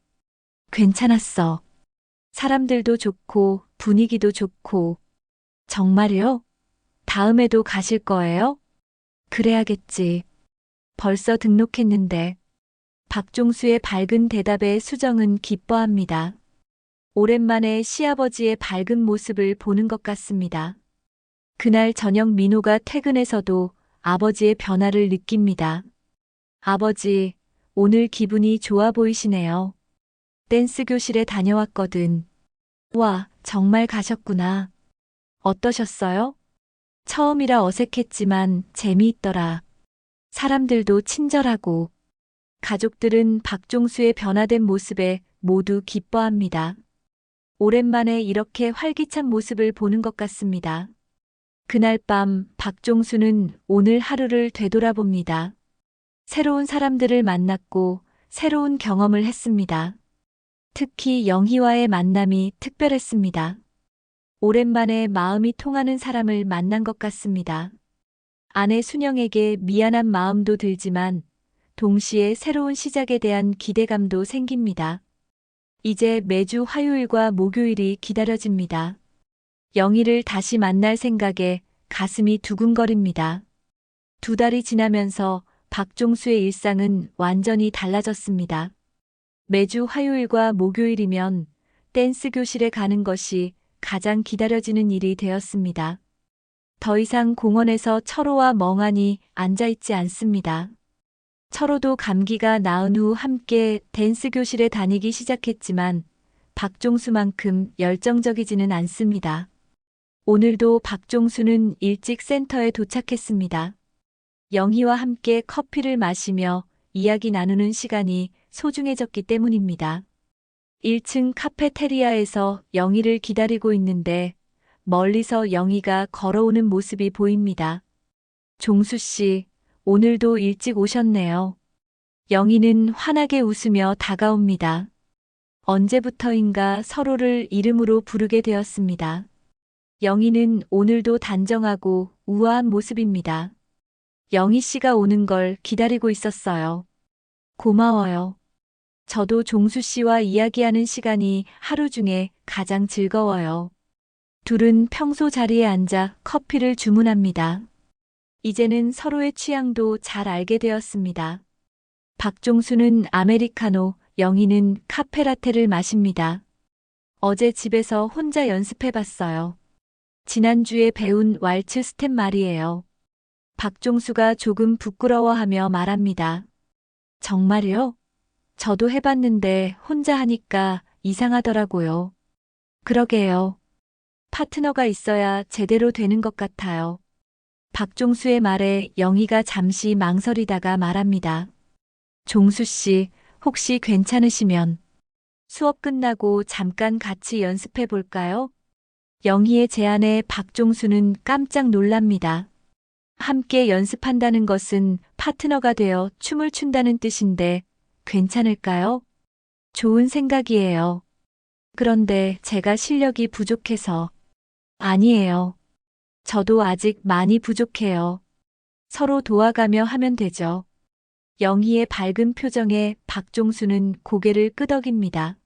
괜찮았어. 사람들도 좋고 분위기도 좋고. 정말요? 다음에도 가실 거예요? 그래야겠지. 벌써 등록했는데. 박종수의 밝은 대답에 수정은 기뻐합니다. 오랜만에 시아버지의 밝은 모습을 보는 것 같습니다. 그날 저녁 민호가 퇴근해서도 아버지의 변화를 느낍니다. 아버지, 오늘 기분이 좋아 보이시네요. 댄스 교실에 다녀왔거든. 와, 정말 가셨구나. 어떠셨어요? 처음이라 어색했지만 재미있더라. 사람들도 친절하고. 가족들은 박종수의 변화된 모습에 모두 기뻐합니다. 오랜만에 이렇게 활기찬 모습을 보는 것 같습니다. 그날 밤 박종수는 오늘 하루를 되돌아봅니다. 새로운 사람들을 만났고 새로운 경험을 했습니다. 특히 영희와의 만남이 특별했습니다. 오랜만에 마음이 통하는 사람을 만난 것 같습니다. 아내 순영에게 미안한 마음도 들지만 동시에 새로운 시작에 대한 기대감도 생깁니다. 이제 매주 화요일과 목요일이 기다려집니다. 영희를 다시 만날 생각에 가슴이 두근거립니다. 2달이 지나면서 박종수의 일상은 완전히 달라졌습니다. 매주 화요일과 목요일이면 댄스 교실에 가는 것이 가장 기다려지는 일이 되었습니다. 더 이상 공원에서 철호와 멍하니 앉아있지 않습니다. 철호도 감기가 나은 후 함께 댄스 교실에 다니기 시작했지만 박종수만큼 열정적이지는 않습니다. 오늘도 박종수는 일찍 센터에 도착했습니다. 영희와 함께 커피를 마시며 이야기 나누는 시간이 소중해졌기 때문입니다. 1층 카페테리아에서 영희를 기다리고 있는데 멀리서 영희가 걸어오는 모습이 보입니다. 종수 씨, 오늘도 일찍 오셨네요. 영희는 환하게 웃으며 다가옵니다. 언제부터인가 서로를 이름으로 부르게 되었습니다. 영희는 오늘도 단정하고 우아한 모습입니다. 영희 씨가 오는 걸 기다리고 있었어요. 고마워요. 저도 종수 씨와 이야기하는 시간이 하루 중에 가장 즐거워요. 둘은 평소 자리에 앉아 커피를 주문합니다. 이제는 서로의 취향도 잘 알게 되었습니다. 박종수는 아메리카노, 영희는 카페라테를 마십니다. 어제 집에서 혼자 연습해봤어요. 지난주에 배운 왈츠 스텝 말이에요. 박종수가 조금 부끄러워하며 말합니다. 정말요? 저도 해봤는데 혼자 하니까 이상하더라고요. 그러게요. 파트너가 있어야 제대로 되는 것 같아요. 박종수의 말에 영희가 잠시 망설이다가 말합니다. 종수 씨, 혹시 괜찮으시면 수업 끝나고 잠깐 같이 연습해 볼까요? 영희의 제안에 박종수는 깜짝 놀랍니다. 함께 연습한다는 것은 파트너가 되어 춤을 춘다는 뜻인데 괜찮을까요? 좋은 생각이에요. 그런데 제가 실력이 부족해서. 아니에요. 저도 아직 많이 부족해요. 서로 도와가며 하면 되죠. 영희의 밝은 표정에 박종수는 고개를 끄덕입니다.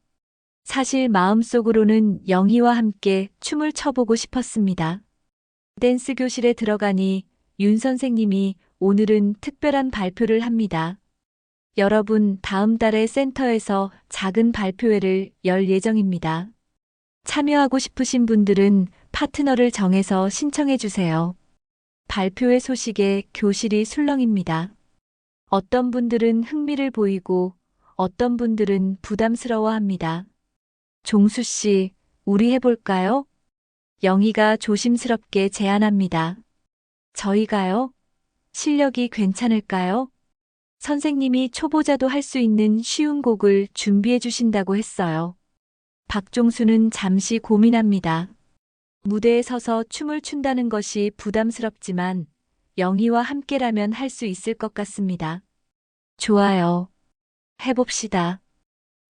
사실 마음속으로는 영희와 함께 춤을 춰보고 싶었습니다. 댄스 교실에 들어가니 윤 선생님이 오늘은 특별한 발표를 합니다. 여러분, 다음 달에 센터에서 작은 발표회를 열 예정입니다. 참여하고 싶으신 분들은 파트너를 정해서 신청해 주세요. 발표회 소식에 교실이 술렁입니다. 어떤 분들은 흥미를 보이고 어떤 분들은 부담스러워합니다. 종수 씨, 우리 해볼까요? 영희가 조심스럽게 제안합니다. 저희가요? 실력이 괜찮을까요? 선생님이 초보자도 할 수 있는 쉬운 곡을 준비해 주신다고 했어요. 박종수는 잠시 고민합니다. 무대에 서서 춤을 춘다는 것이 부담스럽지만 영희와 함께라면 할 수 있을 것 같습니다. 좋아요. 해봅시다.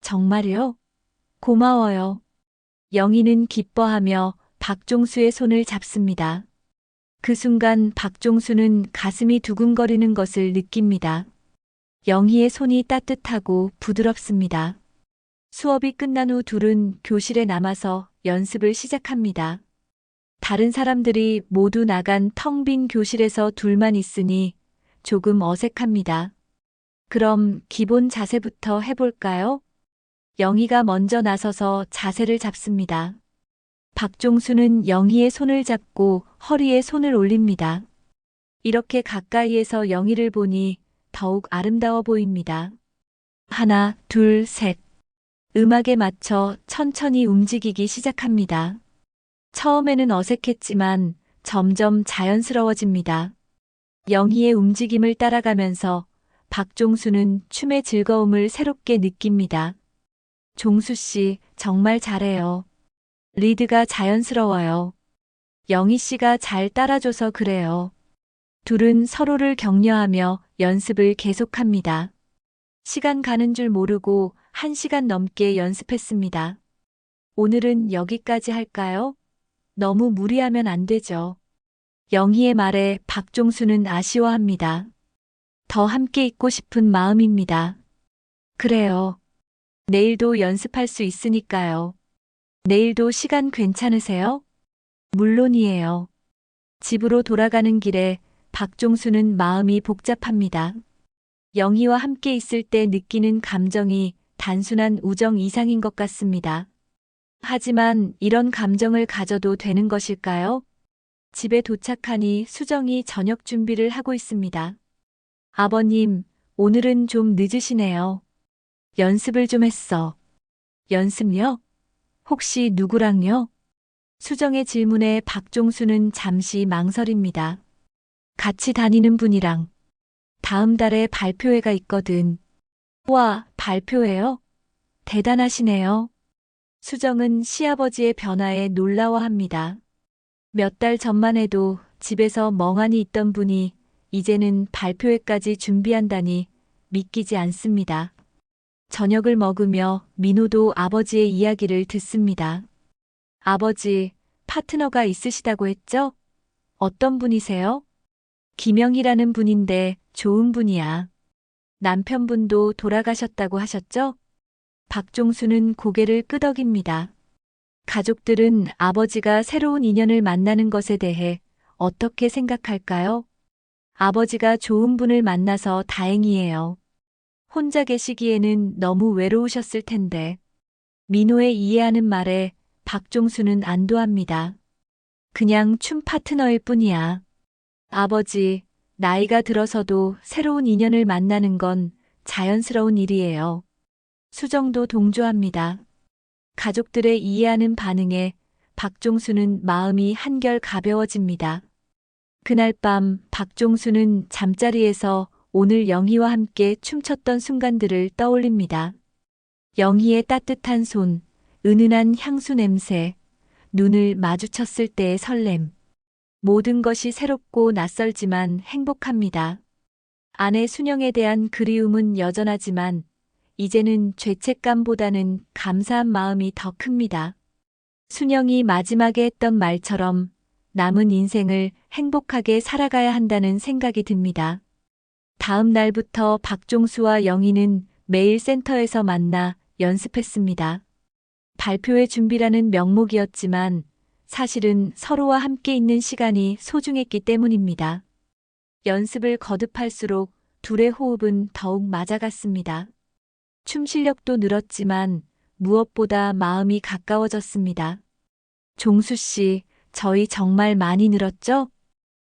정말요? 고마워요. 영희는 기뻐하며 박종수의 손을 잡습니다. 그 순간 박종수는 가슴이 두근거리는 것을 느낍니다. 영희의 손이 따뜻하고 부드럽습니다. 수업이 끝난 후 둘은 교실에 남아서 연습을 시작합니다. 다른 사람들이 모두 나간 텅 빈 교실에서 둘만 있으니 조금 어색합니다. 그럼 기본 자세부터 해볼까요? 영희가 먼저 나서서 자세를 잡습니다. 박종수는 영희의 손을 잡고 허리에 손을 올립니다. 이렇게 가까이에서 영희를 보니 더욱 아름다워 보입니다. 하나, 둘, 셋. 음악에 맞춰 천천히 움직이기 시작합니다. 처음에는 어색했지만 점점 자연스러워집니다. 영희의 움직임을 따라가면서 박종수는 춤의 즐거움을 새롭게 느낍니다. 종수 씨, 정말 잘해요. 리드가 자연스러워요. 영희 씨가 잘 따라줘서 그래요. 둘은 서로를 격려하며 연습을 계속합니다. 시간 가는 줄 모르고 1시간 넘게 연습했습니다. 오늘은 여기까지 할까요? 너무 무리하면 안 되죠. 영희의 말에 박종수는 아쉬워합니다. 더 함께 있고 싶은 마음입니다. 그래요. 내일도 연습할 수 있으니까요. 내일도 시간 괜찮으세요? 물론이에요. 집으로 돌아가는 길에 박종수는 마음이 복잡합니다. 영희와 함께 있을 때 느끼는 감정이 단순한 우정 이상인 것 같습니다. 하지만 이런 감정을 가져도 되는 것일까요? 집에 도착하니 수정이 저녁 준비를 하고 있습니다. 아버님, 오늘은 좀 늦으시네요. 연습을 좀 했어. 연습요? 혹시 누구랑요? 수정의 질문에 박종수는 잠시 망설입니다. 같이 다니는 분이랑. 다음 달에 발표회가 있거든. 와, 발표회요? 대단하시네요. 수정은 시아버지의 변화에 놀라워합니다. 몇 달 전만 해도 집에서 멍하니 있던 분이 이제는 발표회까지 준비한다니 믿기지 않습니다. 저녁을 먹으며 민호도 아버지의 이야기를 듣습니다. 아버지, 파트너가 있으시다고 했죠? 어떤 분이세요? 김영희라는 분인데 좋은 분이야. 남편분도 돌아가셨다고 하셨죠? 박종수는 고개를 끄덕입니다. 가족들은 아버지가 새로운 인연을 만나는 것에 대해 어떻게 생각할까요? 아버지가 좋은 분을 만나서 다행이에요. 혼자 계시기에는 너무 외로우셨을 텐데. 민호의 이해하는 말에 박종수는 안도합니다. 그냥 춤 파트너일 뿐이야. 아버지, 나이가 들어서도 새로운 인연을 만나는 건 자연스러운 일이에요. 수정도 동조합니다. 가족들의 이해하는 반응에 박종수는 마음이 한결 가벼워집니다. 그날 밤 박종수는 잠자리에서 오늘 영희와 함께 춤췄던 순간들을 떠올립니다. 영희의 따뜻한 손, 은은한 향수 냄새, 눈을 마주쳤을 때의 설렘. 모든 것이 새롭고 낯설지만 행복합니다. 아내 순영에 대한 그리움은 여전하지만 이제는 죄책감보다는 감사한 마음이 더 큽니다. 순영이 마지막에 했던 말처럼 남은 인생을 행복하게 살아가야 한다는 생각이 듭니다. 다음 날부터 박종수와 영희는 매일 센터에서 만나 연습했습니다. 발표회 준비라는 명목이었지만 사실은 서로와 함께 있는 시간이 소중했기 때문입니다. 연습을 거듭할수록 둘의 호흡은 더욱 맞아갔습니다. 춤 실력도 늘었지만 무엇보다 마음이 가까워졌습니다. 종수 씨, 저희 정말 많이 늘었죠?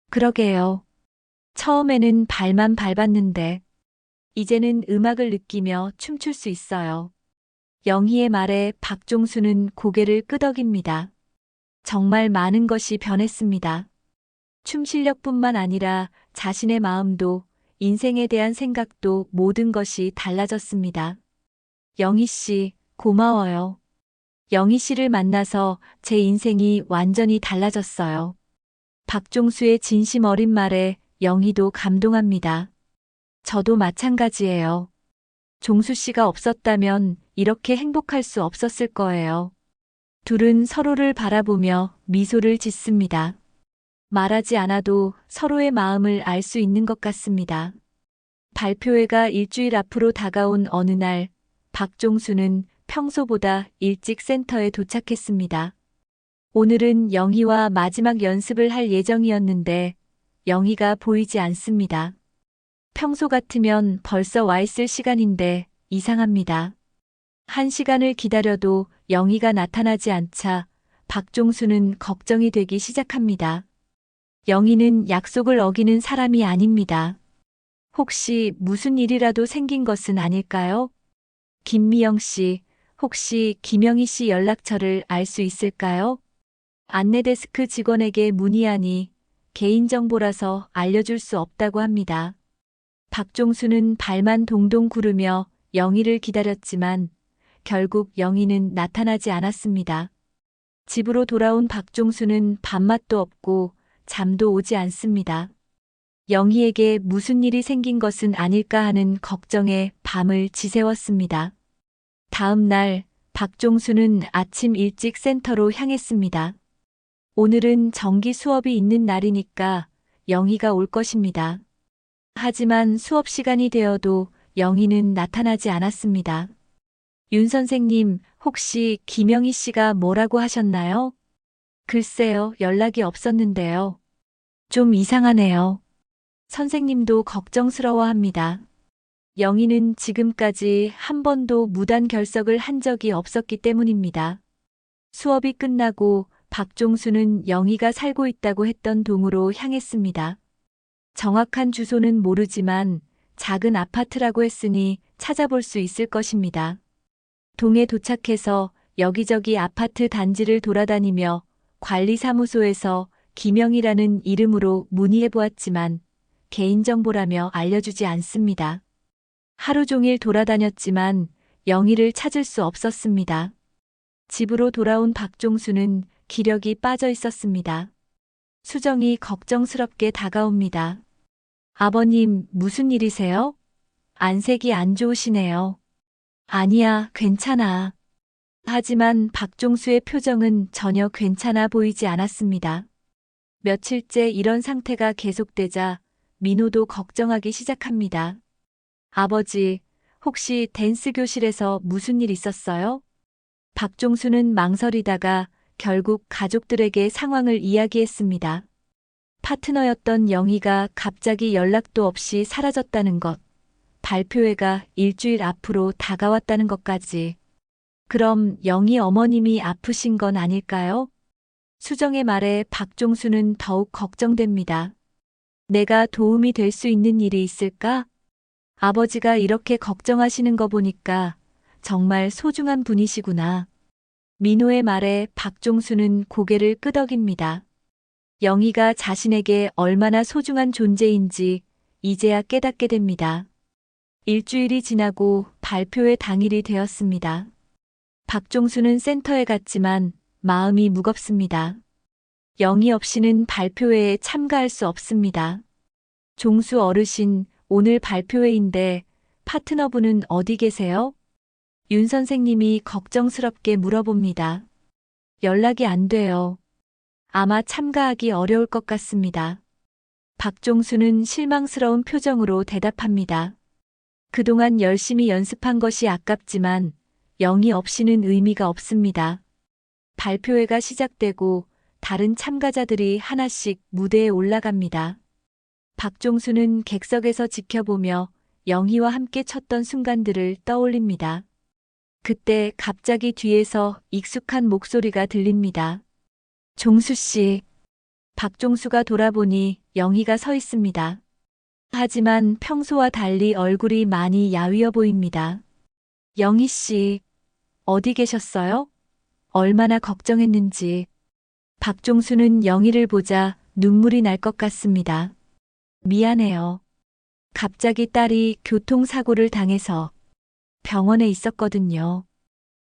그러게요. 처음에는 발만 밟았는데 이제는 음악을 느끼며 춤출 수 있어요. 영희의 말에 박종수는 고개를 끄덕입니다. 정말 많은 것이 변했습니다. 춤 실력뿐만 아니라 자신의 마음도, 인생에 대한 생각도 모든 것이 달라졌습니다. 영희 씨, 고마워요. 영희 씨를 만나서 제 인생이 완전히 달라졌어요. 박종수의 진심 어린 말에 영희도 감동합니다. 저도 마찬가지예요. 종수 씨가 없었다면 이렇게 행복할 수 없었을 거예요. 둘은 서로를 바라보며 미소를 짓습니다. 말하지 않아도 서로의 마음을 알 수 있는 것 같습니다. 발표회가 일주일 앞으로 다가온 어느 날, 박종수는 평소보다 일찍 센터에 도착했습니다. 오늘은 영희와 마지막 연습을 할 예정이었는데 영희가 보이지 않습니다. 평소 같으면 벌써 와 있을 시간인데 이상합니다. 1시간을 기다려도 영희가 나타나지 않자 박종수는 걱정이 되기 시작합니다. 영희는 약속을 어기는 사람이 아닙니다. 혹시 무슨 일이라도 생긴 것은 아닐까요? 김미영 씨, 혹시 김영희 씨 연락처를 알 수 있을까요? 안내데스크 직원에게 문의하니 개인정보라서 알려줄 수 없다고 합니다. 박종수는 발만 동동 구르며 영희를 기다렸지만 결국 영희는 나타나지 않았습니다. 집으로 돌아온 박종수는 밥맛도 없고 잠도 오지 않습니다. 영희에게 무슨 일이 생긴 것은 아닐까 하는 걱정에 밤을 지새웠습니다. 다음 날 박종수는 아침 일찍 센터로 향했습니다. 오늘은 정기 수업이 있는 날이니까 영희가 올 것입니다. 하지만 수업 시간이 되어도 영희는 나타나지 않았습니다. 윤 선생님, 혹시 김영희 씨가 뭐라고 하셨나요? 글쎄요, 연락이 없었는데요. 좀 이상하네요. 선생님도 걱정스러워합니다. 영희는 지금까지 한 번도 무단 결석을 한 적이 없었기 때문입니다. 수업이 끝나고 박종수는 영희가 살고 있다고 했던 동으로 향했습니다. 정확한 주소는 모르지만 작은 아파트라고 했으니 찾아볼 수 있을 것입니다. 동에 도착해서 여기저기 아파트 단지를 돌아다니며 관리사무소에서 김영희라는 이름으로 문의해 보았지만 개인정보라며 알려주지 않습니다. 하루 종일 돌아다녔지만 영희를 찾을 수 없었습니다. 집으로 돌아온 박종수는 기력이 빠져 있었습니다. 수정이 걱정스럽게 다가옵니다. 아버님, 무슨 일이세요? 안색이 안 좋으시네요. 아니야, 괜찮아. 하지만 박종수의 표정은 전혀 괜찮아 보이지 않았습니다. 며칠째 이런 상태가 계속되자 민호도 걱정하기 시작합니다. 아버지, 혹시 댄스 교실에서 무슨 일 있었어요? 박종수는 망설이다가 결국 가족들에게 상황을 이야기했습니다. 파트너였던 영희가 갑자기 연락도 없이 사라졌다는 것. 발표회가 일주일 앞으로 다가왔다는 것까지. 그럼 영희 어머님이 아프신 건 아닐까요? 수정의 말에 박종수는 더욱 걱정됩니다. 내가 도움이 될 수 있는 일이 있을까? 아버지가 이렇게 걱정하시는 거 보니까 정말 소중한 분이시구나. 민호의 말에 박종수는 고개를 끄덕입니다. 영희가 자신에게 얼마나 소중한 존재인지 이제야 깨닫게 됩니다. 일주일이 지나고 발표회 당일이 되었습니다. 박종수는 센터에 갔지만 마음이 무겁습니다. 영희 없이는 발표회에 참가할 수 없습니다. 종수 어르신, 오늘 발표회인데 파트너분은 어디 계세요? 윤 선생님이 걱정스럽게 물어봅니다. 연락이 안 돼요. 아마 참가하기 어려울 것 같습니다. 박종수는 실망스러운 표정으로 대답합니다. 그동안 열심히 연습한 것이 아깝지만 영희 없이는 의미가 없습니다. 발표회가 시작되고 다른 참가자들이 하나씩 무대에 올라갑니다. 박종수는 객석에서 지켜보며 영희와 함께 쳤던 순간들을 떠올립니다. 그때 갑자기 뒤에서 익숙한 목소리가 들립니다. 종수 씨. 박종수가 돌아보니 영희가 서 있습니다. 하지만 평소와 달리 얼굴이 많이 야위어 보입니다. 영희 씨, 어디 계셨어요? 얼마나 걱정했는지. 박종수는 영희를 보자 눈물이 날 것 같습니다. 미안해요. 갑자기 딸이 교통사고를 당해서 병원에 있었거든요.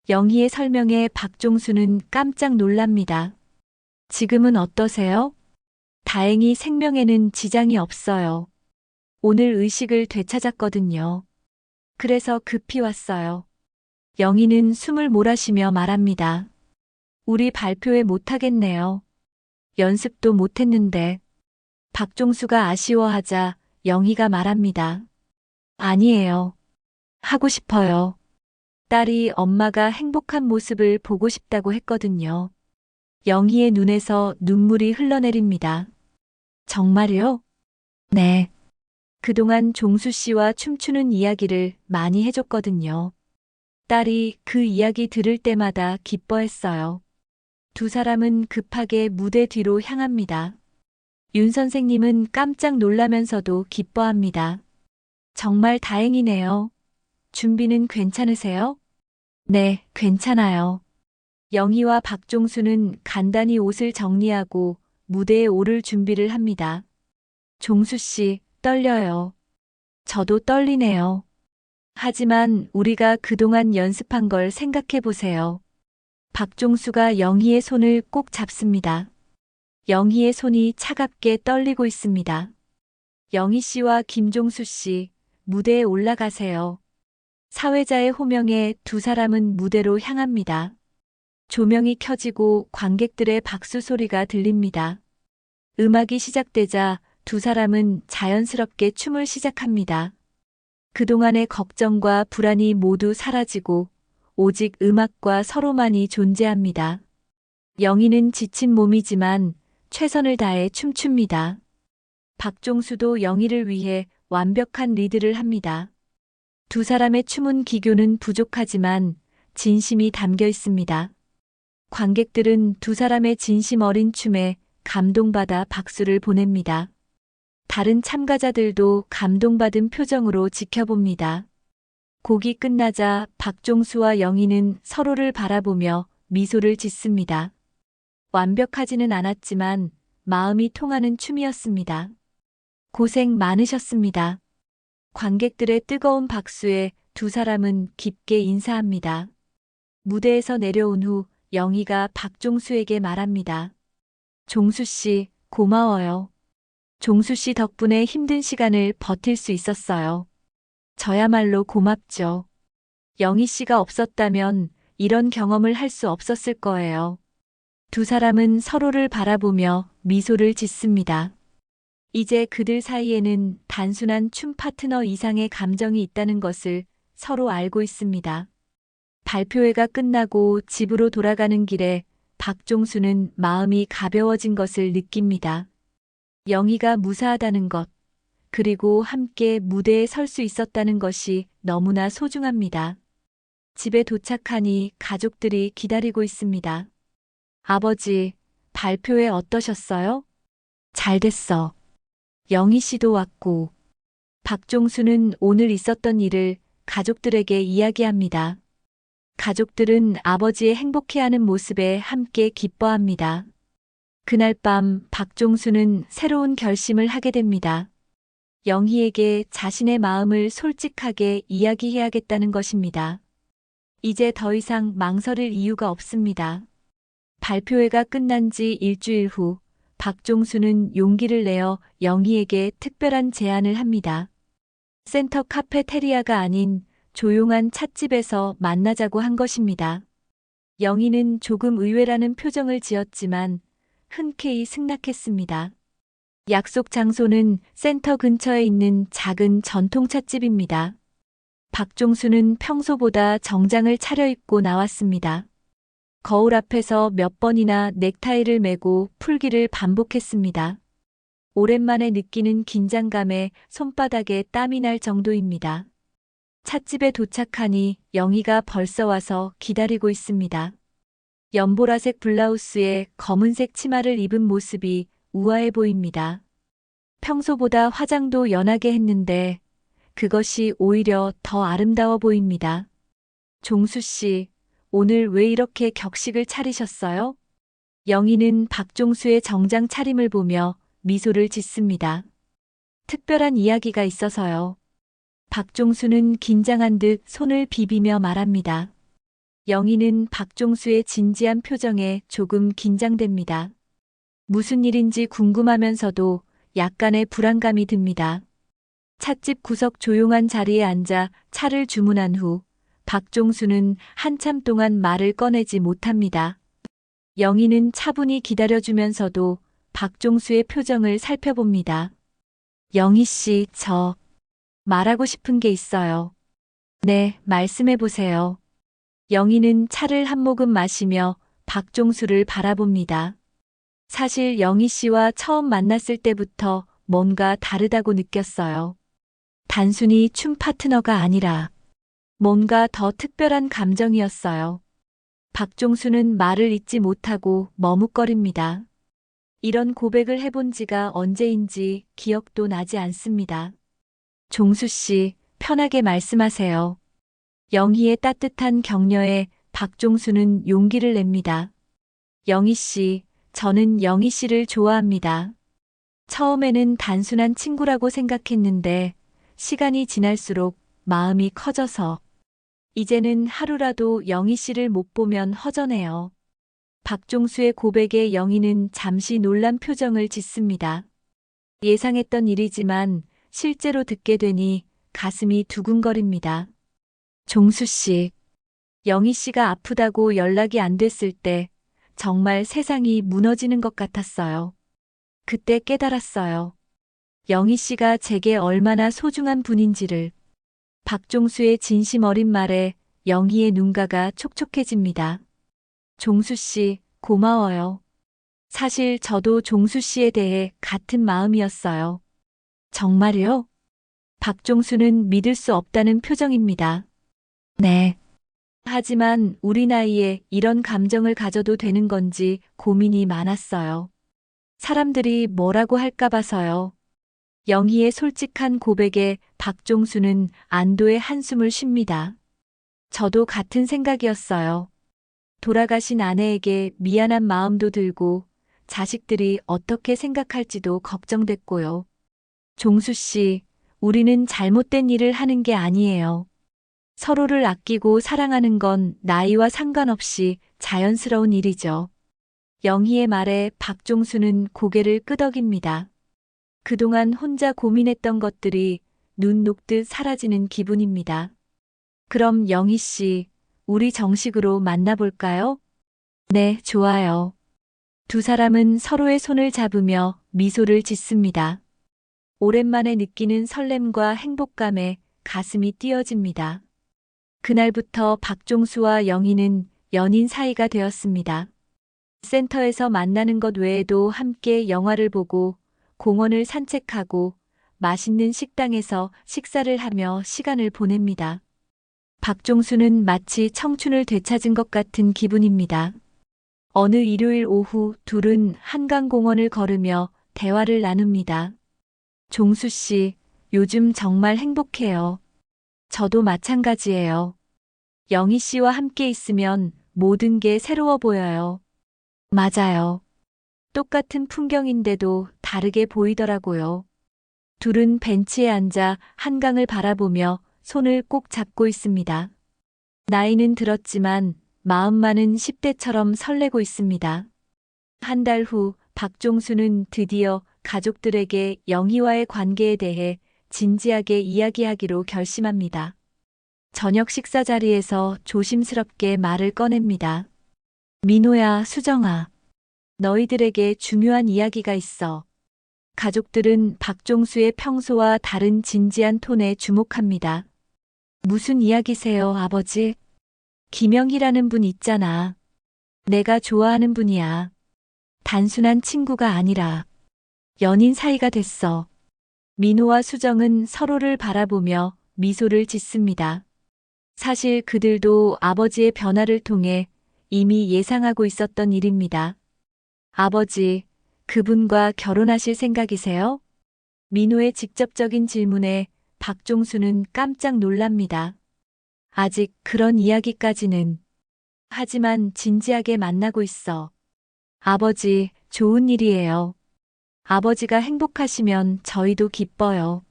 영희의 설명에 박종수는 깜짝 놀랍니다. 지금은 어떠세요? 다행히 생명에는 지장이 없어요. 오늘 의식을 되찾았거든요. 그래서 급히 왔어요. 영희는 숨을 몰아쉬며 말합니다. 우리 발표회 못하겠네요. 연습도 못했는데. 박종수가 아쉬워하자 영희가 말합니다. 아니에요. 하고 싶어요. 딸이 엄마가 행복한 모습을 보고 싶다고 했거든요. 영희의 눈에서 눈물이 흘러내립니다. 정말요? 네. 그동안 종수 씨와 춤추는 이야기를 많이 해줬거든요. 딸이 그 이야기 들을 때마다 기뻐했어요. 두 사람은 급하게 무대 뒤로 향합니다. 윤 선생님은 깜짝 놀라면서도 기뻐합니다. 정말 다행이네요. 준비는 괜찮으세요? 네, 괜찮아요. 영희와 박종수는 간단히 옷을 정리하고 무대에 오를 준비를 합니다. 종수 씨, 떨려요. 저도 떨리네요. 하지만 우리가 그동안 연습한 걸 생각해 보세요. 박종수가 영희의 손을 꼭 잡습니다. 영희의 손이 차갑게 떨리고 있습니다. 영희 씨와 김종수 씨, 무대에 올라가세요. 사회자의 호명에 두 사람은 무대로 향합니다. 조명이 켜지고 관객들의 박수 소리가 들립니다. 음악이 시작되자 두 사람은 자연스럽게 춤을 시작합니다. 그동안의 걱정과 불안이 모두 사라지고 오직 음악과 서로만이 존재합니다. 영희는 지친 몸이지만 최선을 다해 춤춥니다. 박종수도 영희를 위해 완벽한 리드를 합니다. 두 사람의 춤은 기교는 부족하지만 진심이 담겨 있습니다. 관객들은 두 사람의 진심 어린 춤에 감동받아 박수를 보냅니다. 다른 참가자들도 감동받은 표정으로 지켜봅니다. 곡이 끝나자 박종수와 영희는 서로를 바라보며 미소를 짓습니다. 완벽하지는 않았지만 마음이 통하는 춤이었습니다. 고생 많으셨습니다. 관객들의 뜨거운 박수에 두 사람은 깊게 인사합니다. 무대에서 내려온 후 영희가 박종수에게 말합니다. 종수 씨, 고마워요. 종수 씨 덕분에 힘든 시간을 버틸 수 있었어요. 저야말로 고맙죠. 영희 씨가 없었다면 이런 경험을 할 수 없었을 거예요. 두 사람은 서로를 바라보며 미소를 짓습니다. 이제 그들 사이에는 단순한 춤 파트너 이상의 감정이 있다는 것을 서로 알고 있습니다. 발표회가 끝나고 집으로 돌아가는 길에 박종수는 마음이 가벼워진 것을 느낍니다. 영희가 무사하다는 것, 그리고 함께 무대에 설 수 있었다는 것이 너무나 소중합니다. 집에 도착하니 가족들이 기다리고 있습니다. 아버지, 발표회 어떠셨어요? 잘 됐어. 영희 씨도 왔고. 박종수는 오늘 있었던 일을 가족들에게 이야기합니다. 가족들은 아버지의 행복해하는 모습에 함께 기뻐합니다. 그날 밤 박종수는 새로운 결심을 하게 됩니다. 영희에게 자신의 마음을 솔직하게 이야기해야겠다는 것입니다. 이제 더 이상 망설일 이유가 없습니다. 발표회가 끝난 지 일주일 후 박종수는 용기를 내어 영희에게 특별한 제안을 합니다. 센터 카페테리아가 아닌 조용한 찻집에서 만나자고 한 것입니다. 영희는 조금 의외라는 표정을 지었지만 흔쾌히 승낙했습니다. 약속 장소는 센터 근처에 있는 작은 전통 찻집입니다. 박종수는 평소보다 정장을 차려입고 나왔습니다. 거울 앞에서 몇 번이나 넥타이를 매고 풀기를 반복했습니다. 오랜만에 느끼는 긴장감에 손바닥에 땀이 날 정도입니다. 찻집에 도착하니 영희가 벌써 와서 기다리고 있습니다. 연보라색 블라우스에 검은색 치마를 입은 모습이 우아해 보입니다. 평소보다 화장도 연하게 했는데 그것이 오히려 더 아름다워 보입니다. 종수 씨, 오늘 왜 이렇게 격식을 차리셨어요? 영희는 박종수의 정장 차림을 보며 미소를 짓습니다. 특별한 이야기가 있어서요. 박종수는 긴장한 듯 손을 비비며 말합니다. 영희는 박종수의 진지한 표정에 조금 긴장됩니다. 무슨 일인지 궁금하면서도 약간의 불안감이 듭니다. 찻집 구석 조용한 자리에 앉아 차를 주문한 후 박종수는 한참 동안 말을 꺼내지 못합니다. 영희는 차분히 기다려주면서도 박종수의 표정을 살펴봅니다. 영희 씨, 저 말하고 싶은 게 있어요. 네, 말씀해 보세요. 영희는 차를 한 모금 마시며 박종수를 바라봅니다. 사실 영희 씨와 처음 만났을 때부터 뭔가 다르다고 느꼈어요. 단순히 춤 파트너가 아니라 뭔가 더 특별한 감정이었어요. 박종수는 말을 잇지 못하고 머뭇거립니다. 이런 고백을 해본 지가 언제인지 기억도 나지 않습니다. 종수 씨, 편하게 말씀하세요. 영희의 따뜻한 격려에 박종수는 용기를 냅니다. 영희 씨, 저는 영희 씨를 좋아합니다. 처음에는 단순한 친구라고 생각했는데 시간이 지날수록 마음이 커져서 이제는 하루라도 영희 씨를 못 보면 허전해요. 박종수의 고백에 영희는 잠시 놀란 표정을 짓습니다. 예상했던 일이지만 실제로 듣게 되니 가슴이 두근거립니다. 종수 씨, 영희 씨가 아프다고 연락이 안 됐을 때 정말 세상이 무너지는 것 같았어요. 그때 깨달았어요. 영희 씨가 제게 얼마나 소중한 분인지를. 박종수의 진심 어린 말에 영희의 눈가가 촉촉해집니다. 종수 씨, 고마워요. 사실 저도 종수 씨에 대해 같은 마음이었어요. 정말요? 박종수는 믿을 수 없다는 표정입니다. 네. 하지만 우리 나이에 이런 감정을 가져도 되는 건지 고민이 많았어요. 사람들이 뭐라고 할까 봐서요. 영희의 솔직한 고백에 박종수는 안도의 한숨을 쉽니다. 저도 같은 생각이었어요. 돌아가신 아내에게 미안한 마음도 들고 자식들이 어떻게 생각할지도 걱정됐고요. 종수 씨, 우리는 잘못된 일을 하는 게 아니에요. 서로를 아끼고 사랑하는 건 나이와 상관없이 자연스러운 일이죠. 영희의 말에 박종수는 고개를 끄덕입니다. 그동안 혼자 고민했던 것들이 눈 녹듯 사라지는 기분입니다. 그럼 영희 씨, 우리 정식으로 만나볼까요? 네, 좋아요. 두 사람은 서로의 손을 잡으며 미소를 짓습니다. 오랜만에 느끼는 설렘과 행복감에 가슴이 뛰어집니다. 그날부터 박종수와 영희는 연인 사이가 되었습니다. 센터에서 만나는 것 외에도 함께 영화를 보고 공원을 산책하고 맛있는 식당에서 식사를 하며 시간을 보냅니다. 박종수는 마치 청춘을 되찾은 것 같은 기분입니다. 어느 일요일 오후 둘은 한강공원을 걸으며 대화를 나눕니다. 종수 씨, 요즘 정말 행복해요. 저도 마찬가지예요. 영희 씨와 함께 있으면 모든 게 새로워 보여요. 맞아요. 똑같은 풍경인데도 다르게 보이더라고요. 둘은 벤치에 앉아 한강을 바라보며 손을 꼭 잡고 있습니다. 나이는 들었지만 마음만은 10대처럼 설레고 있습니다. 한 달 후 박종수는 드디어 가족들에게 영희와의 관계에 대해 진지하게 이야기하기로 결심합니다. 저녁 식사 자리에서 조심스럽게 말을 꺼냅니다. 민호야, 수정아. 너희들에게 중요한 이야기가 있어. 가족들은 박종수의 평소와 다른 진지한 톤에 주목합니다. 무슨 이야기세요, 아버지? 김영희라는 분 있잖아. 내가 좋아하는 분이야. 단순한 친구가 아니라 연인 사이가 됐어. 민호와 수정은 서로를 바라보며 미소를 짓습니다. 사실 그들도 아버지의 변화를 통해 이미 예상하고 있었던 일입니다. 아버지, 그분과 결혼하실 생각이세요? 민호의 직접적인 질문에 박종수는 깜짝 놀랍니다. 아직 그런 이야기까지는. 하지만 진지하게 만나고 있어. 아버지, 좋은 일이에요. 아버지가 행복하시면 저희도 기뻐요.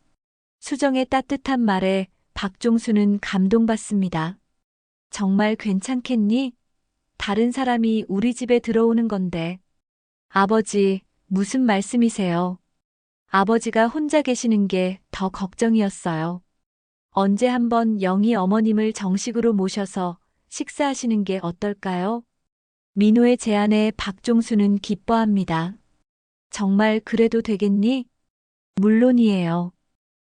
수정의 따뜻한 말에 박종수는 감동받습니다. 정말 괜찮겠니? 다른 사람이 우리 집에 들어오는 건데. 아버지, 무슨 말씀이세요? 아버지가 혼자 계시는 게 더 걱정이었어요. 언제 한번 영희 어머님을 정식으로 모셔서 식사하시는 게 어떨까요? 민호의 제안에 박종수는 기뻐합니다. 정말 그래도 되겠니? 물론이에요.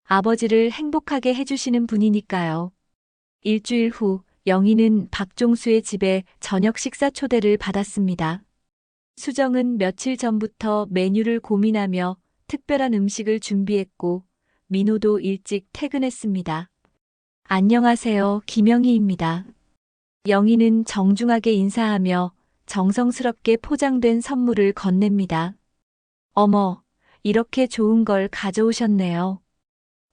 아버지를 행복하게 해주시는 분이니까요. 일주일 후 영희는 박종수의 집에 저녁 식사 초대를 받았습니다. 수정은 며칠 전부터 메뉴를 고민하며 특별한 음식을 준비했고 민호도 일찍 퇴근했습니다. 안녕하세요, 김영희입니다. 영희는 정중하게 인사하며 정성스럽게 포장된 선물을 건넵니다. 어머, 이렇게 좋은 걸 가져오셨네요.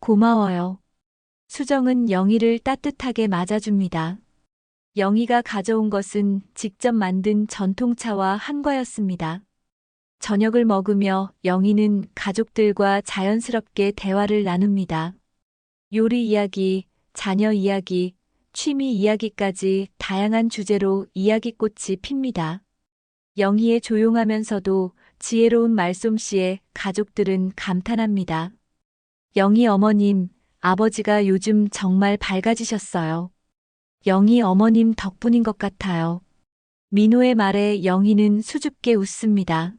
고마워요. 수정은 영희를 따뜻하게 맞아줍니다. 영희가 가져온 것은 직접 만든 전통차와 한과였습니다. 저녁을 먹으며 영희는 가족들과 자연스럽게 대화를 나눕니다. 요리 이야기, 자녀 이야기, 취미 이야기까지 다양한 주제로 이야기꽃이 핍니다. 영희의 조용하면서도 지혜로운 말솜씨에 가족들은 감탄합니다. 영희 어머님, 아버지가 요즘 정말 밝아지셨어요. 영희 어머님 덕분인 것 같아요. 민호의 말에 영희는 수줍게 웃습니다.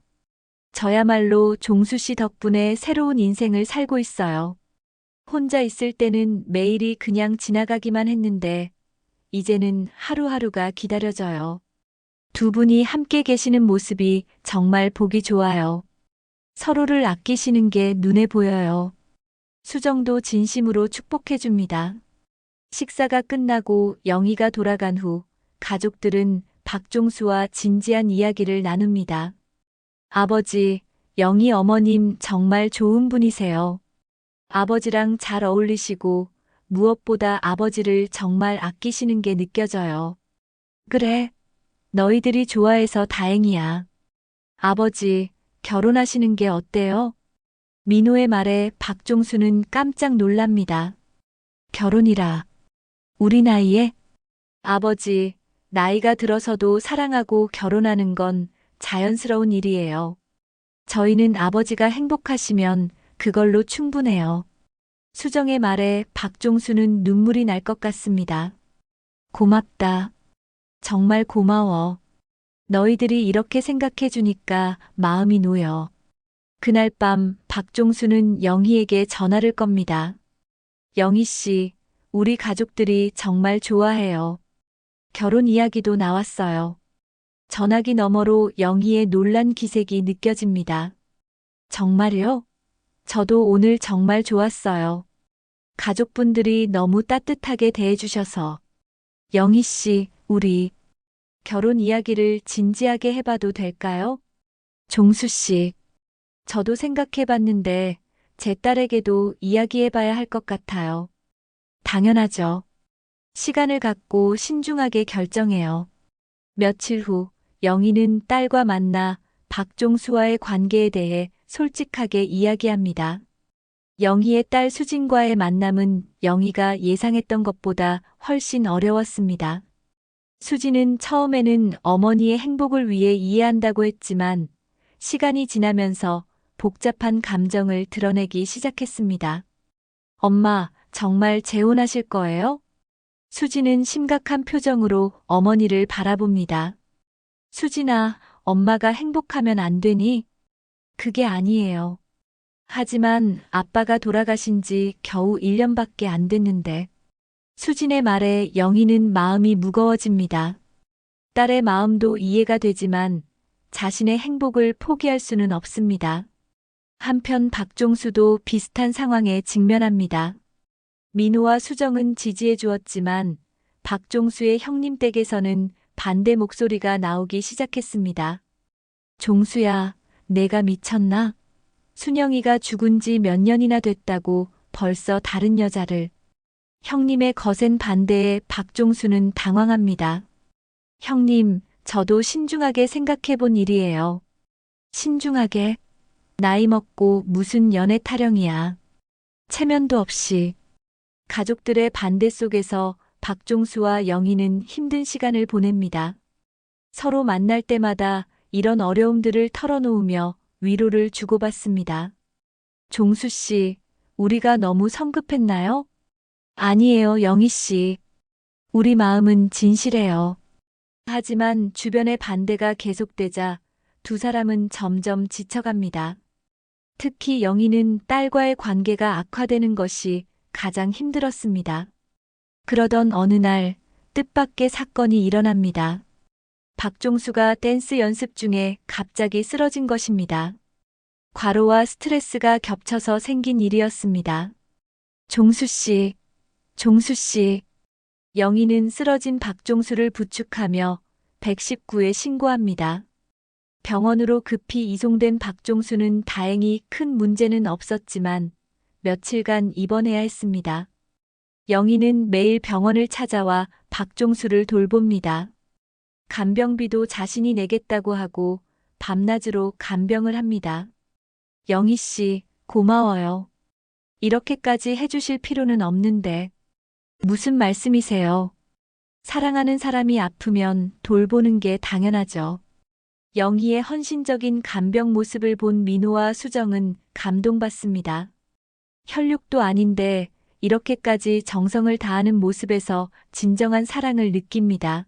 저야말로 종수 씨 덕분에 새로운 인생을 살고 있어요. 혼자 있을 때는 매일이 그냥 지나가기만 했는데, 이제는 하루하루가 기다려져요. 두 분이 함께 계시는 모습이 정말 보기 좋아요. 서로를 아끼시는 게 눈에 보여요. 수정도 진심으로 축복해줍니다. 식사가 끝나고 영희가 돌아간 후 가족들은 박종수와 진지한 이야기를 나눕니다. 아버지, 영희 어머님 정말 좋은 분이세요. 아버지랑 잘 어울리시고 무엇보다 아버지를 정말 아끼시는 게 느껴져요. 그래, 너희들이 좋아해서 다행이야. 아버지, 결혼하시는 게 어때요? 민호의 말에 박종수는 깜짝 놀랍니다. 결혼이라. 우리 나이에? 아버지, 나이가 들어서도 사랑하고 결혼하는 건 자연스러운 일이에요. 저희는 아버지가 행복하시면 그걸로 충분해요. 수정의 말에 박종수는 눈물이 날 것 같습니다. 고맙다. 정말 고마워. 너희들이 이렇게 생각해 주니까 마음이 놓여. 그날 밤 박종수는 영희에게 전화를 겁니다. 영희 씨, 우리 가족들이 정말 좋아해요. 결혼 이야기도 나왔어요. 전화기 너머로 영희의 놀란 기색이 느껴집니다. 정말요? 저도 오늘 정말 좋았어요. 가족분들이 너무 따뜻하게 대해주셔서. 영희 씨, 우리 결혼 이야기를 진지하게 해봐도 될까요? 종수 씨, 저도 생각해봤는데 제 딸에게도 이야기해봐야 할 것 같아요. 당연하죠. 시간을 갖고 신중하게 결정해요. 며칠 후, 영희는 딸과 만나 박종수와의 관계에 대해 솔직하게 이야기합니다. 영희의 딸 수진과의 만남은 영희가 예상했던 것보다 훨씬 어려웠습니다. 수진은 처음에는 어머니의 행복을 위해 이해한다고 했지만 시간이 지나면서 복잡한 감정을 드러내기 시작했습니다. 엄마, 정말 재혼하실 거예요? 수진은 심각한 표정으로 어머니를 바라봅니다. 수진아, 엄마가 행복하면 안 되니? 그게 아니에요. 하지만 아빠가 돌아가신 지 겨우 1년밖에 안 됐는데. 수진의 말에 영희는 마음이 무거워집니다. 딸의 마음도 이해가 되지만 자신의 행복을 포기할 수는 없습니다. 한편 박종수도 비슷한 상황에 직면합니다. 민호와 수정은 지지해 주었지만 박종수의 형님 댁에서는 반대 목소리가 나오기 시작했습니다. 종수야, 내가 미쳤나? 순영이가 죽은 지 몇 년이나 됐다고 벌써 다른 여자를. 형님의 거센 반대에 박종수는 당황합니다. 형님, 저도 신중하게 생각해 본 일이에요. 신중하게? 나이 먹고 무슨 연애 타령이야. 체면도 없이. 가족들의 반대 속에서 박종수와 영희는 힘든 시간을 보냅니다. 서로 만날 때마다 이런 어려움들을 털어놓으며 위로를 주고받습니다. 종수 씨, 우리가 너무 성급했나요? 아니에요, 영희 씨. 우리 마음은 진실해요. 하지만 주변의 반대가 계속되자 두 사람은 점점 지쳐갑니다. 특히 영희는 딸과의 관계가 악화되는 것이 가장 힘들었습니다. 그러던 어느 날 뜻밖의 사건이 일어납니다. 박종수가 댄스 연습 중에 갑자기 쓰러진 것입니다. 과로와 스트레스가 겹쳐서 생긴 일이었습니다. 종수 씨, 종수 씨. 영희는 쓰러진 박종수를 부축하며 119에 신고합니다. 병원으로 급히 이송된 박종수는 다행히 큰 문제는 없었지만 며칠간 입원해야 했습니다. 영희는 매일 병원을 찾아와 박종수를 돌봅니다. 간병비도 자신이 내겠다고 하고 밤낮으로 간병을 합니다. 영희 씨, 고마워요. 이렇게까지 해주실 필요는 없는데. 무슨 말씀이세요? 사랑하는 사람이 아프면 돌보는 게 당연하죠. 영희의 헌신적인 간병 모습을 본 민호와 수정은 감동받습니다. 혈육도 아닌데 이렇게까지 정성을 다하는 모습에서 진정한 사랑을 느낍니다.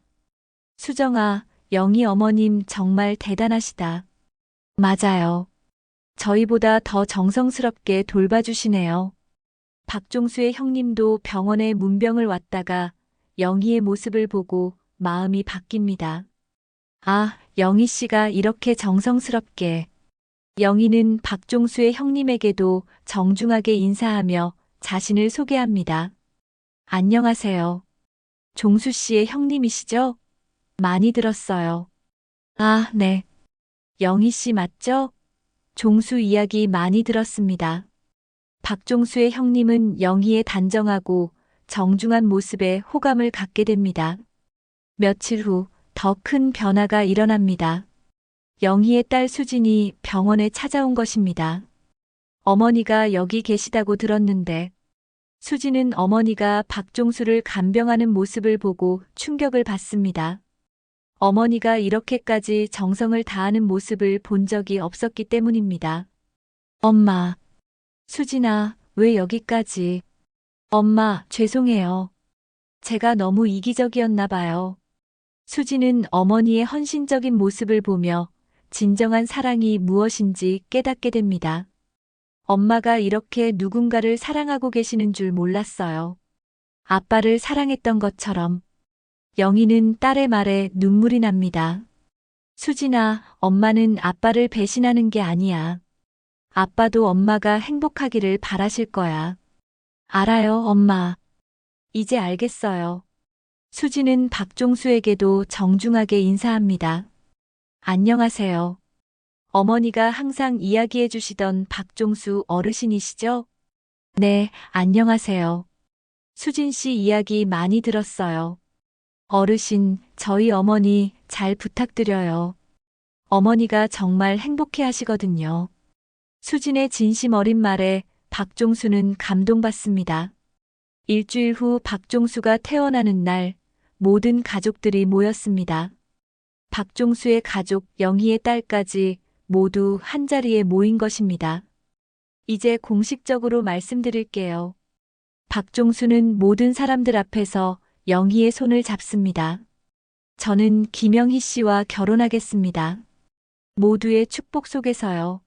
수정아, 영희 어머님 정말 대단하시다. 맞아요. 저희보다 더 정성스럽게 돌봐주시네요. 박종수의 형님도 병원에 문병을 왔다가 영희의 모습을 보고 마음이 바뀝니다. 아, 영희 씨가 이렇게 정성스럽게. 영희는 박종수의 형님에게도 정중하게 인사하며 자신을 소개합니다. 안녕하세요. 종수 씨의 형님이시죠? 많이 들었어요. 아, 네. 영희 씨 맞죠? 종수 이야기 많이 들었습니다. 박종수의 형님은 영희의 단정하고 정중한 모습에 호감을 갖게 됩니다. 며칠 후 더 큰 변화가 일어납니다. 영희의 딸 수진이 병원에 찾아온 것입니다. 어머니가 여기 계시다고 들었는데. 수진은 어머니가 박종수를 간병하는 모습을 보고 충격을 받습니다. 어머니가 이렇게까지 정성을 다하는 모습을 본 적이 없었기 때문입니다. 엄마. 수진아, 왜 여기까지? 엄마, 죄송해요. 제가 너무 이기적이었나 봐요. 수진은 어머니의 헌신적인 모습을 보며 진정한 사랑이 무엇인지 깨닫게 됩니다. 엄마가 이렇게 누군가를 사랑하고 계시는 줄 몰랐어요. 아빠를 사랑했던 것처럼. 영희는 딸의 말에 눈물이 납니다. 수진아, 엄마는 아빠를 배신하는 게 아니야. 아빠도 엄마가 행복하기를 바라실 거야. 알아요, 엄마. 이제 알겠어요. 수지는 박종수에게도 정중하게 인사합니다. 안녕하세요. 어머니가 항상 이야기해 주시던 박종수 어르신이시죠? 네, 안녕하세요. 수진 씨 이야기 많이 들었어요. 어르신, 저희 어머니 잘 부탁드려요. 어머니가 정말 행복해 하시거든요. 수진의 진심 어린 말에 박종수는 감동받습니다. 일주일 후 박종수가 태어나는 날 모든 가족들이 모였습니다. 박종수의 가족 영희의 딸까지 모두 한자리에 모인 것입니다. 이제 공식적으로 말씀드릴게요. 박종수는 모든 사람들 앞에서 영희의 손을 잡습니다. 저는 김영희 씨와 결혼하겠습니다. 모두의 축복 속에서요.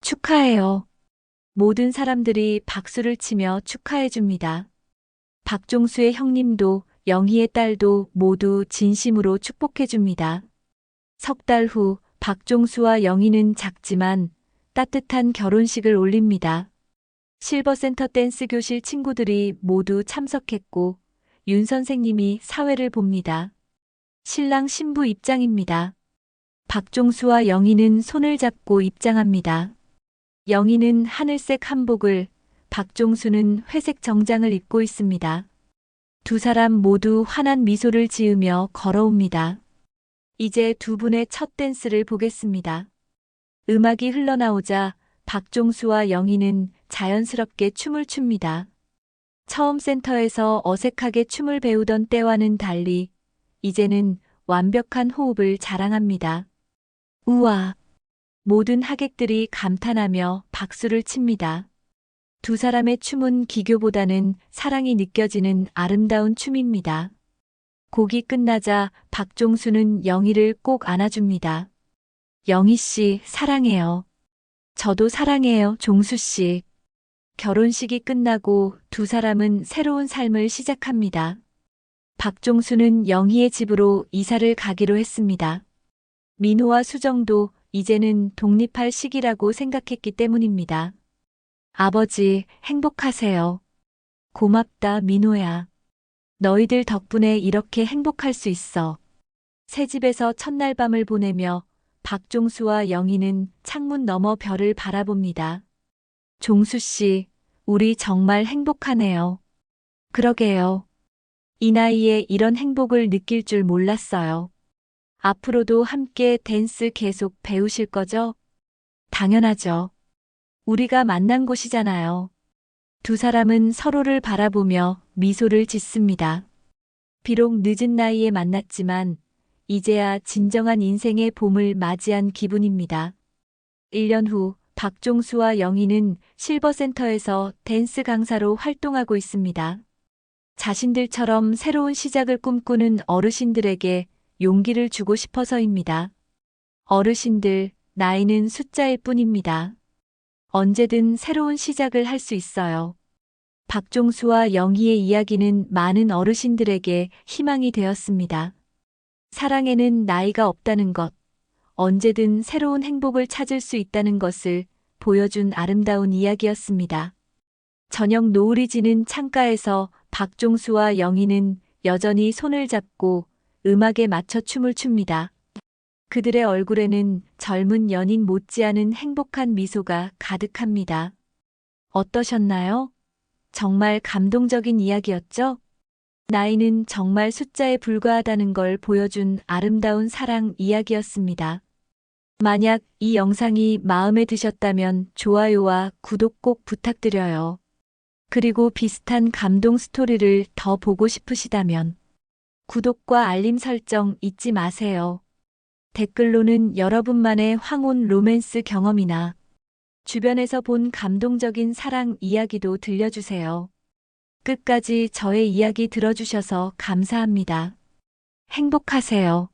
축하해요. 모든 사람들이 박수를 치며 축하해 줍니다. 박종수의 형님도 영희의 딸도 모두 진심으로 축복해 줍니다. 석 달 후 박종수와 영희는 작지만 따뜻한 결혼식을 올립니다. 실버센터 댄스 교실 친구들이 모두 참석했고 윤 선생님이 사회를 봅니다. 신랑 신부 입장입니다. 박종수와 영희는 손을 잡고 입장합니다. 영희는 하늘색 한복을, 박종수는 회색 정장을 입고 있습니다. 두 사람 모두 환한 미소를 지으며 걸어옵니다. 이제 두 분의 첫 댄스를 보겠습니다. 음악이 흘러나오자 박종수와 영희는 자연스럽게 춤을 춥니다. 처음 센터에서 어색하게 춤을 배우던 때와는 달리 이제는 완벽한 호흡을 자랑합니다. 우와! 모든 하객들이 감탄하며 박수를 칩니다. 두 사람의 춤은 기교보다는 사랑이 느껴지는 아름다운 춤입니다. 곡이 끝나자 박종수는 영희를 꼭 안아줍니다. 영희 씨, 사랑해요. 저도 사랑해요, 종수 씨. 결혼식이 끝나고 두 사람은 새로운 삶을 시작합니다. 박종수는 영희의 집으로 이사를 가기로 했습니다. 민호와 수정도 이제는 독립할 시기라고 생각했기 때문입니다. 아버지, 행복하세요. 고맙다, 민호야. 너희들 덕분에 이렇게 행복할 수 있어. 새 집에서 첫날 밤을 보내며 박종수와 영희는 창문 너머 별을 바라봅니다. 종수 씨, 우리 정말 행복하네요. 그러게요. 이 나이에 이런 행복을 느낄 줄 몰랐어요. 앞으로도 함께 댄스 계속 배우실 거죠? 당연하죠. 우리가 만난 곳이잖아요. 두 사람은 서로를 바라보며 미소를 짓습니다. 비록 늦은 나이에 만났지만 이제야 진정한 인생의 봄을 맞이한 기분입니다. 1년 후 박종수와 영희는 실버센터에서 댄스 강사로 활동하고 있습니다. 자신들처럼 새로운 시작을 꿈꾸는 어르신들에게 용기를 주고 싶어서입니다. 어르신들, 나이는 숫자일 뿐입니다. 언제든 새로운 시작을 할 수 있어요. 박종수와 영희의 이야기는 많은 어르신들에게 희망이 되었습니다. 사랑에는 나이가 없다는 것, 언제든 새로운 행복을 찾을 수 있다는 것을 보여준 아름다운 이야기였습니다. 저녁 노을이 지는 창가에서 박종수와 영희는 여전히 손을 잡고 음악에 맞춰 춤을 춥니다. 그들의 얼굴에는 젊은 연인 못지않은 행복한 미소가 가득합니다. 어떠셨나요? 정말 감동적인 이야기였죠? 나이는 정말 숫자에 불과하다는 걸 보여준 아름다운 사랑 이야기였습니다. 만약 이 영상이 마음에 드셨다면 좋아요와 구독 꼭 부탁드려요. 그리고 비슷한 감동 스토리를 더 보고 싶으시다면 구독과 알림 설정 잊지 마세요. 댓글로는 여러분만의 황혼 로맨스 경험이나 주변에서 본 감동적인 사랑 이야기도 들려주세요. 끝까지 저의 이야기 들어주셔서 감사합니다. 행복하세요.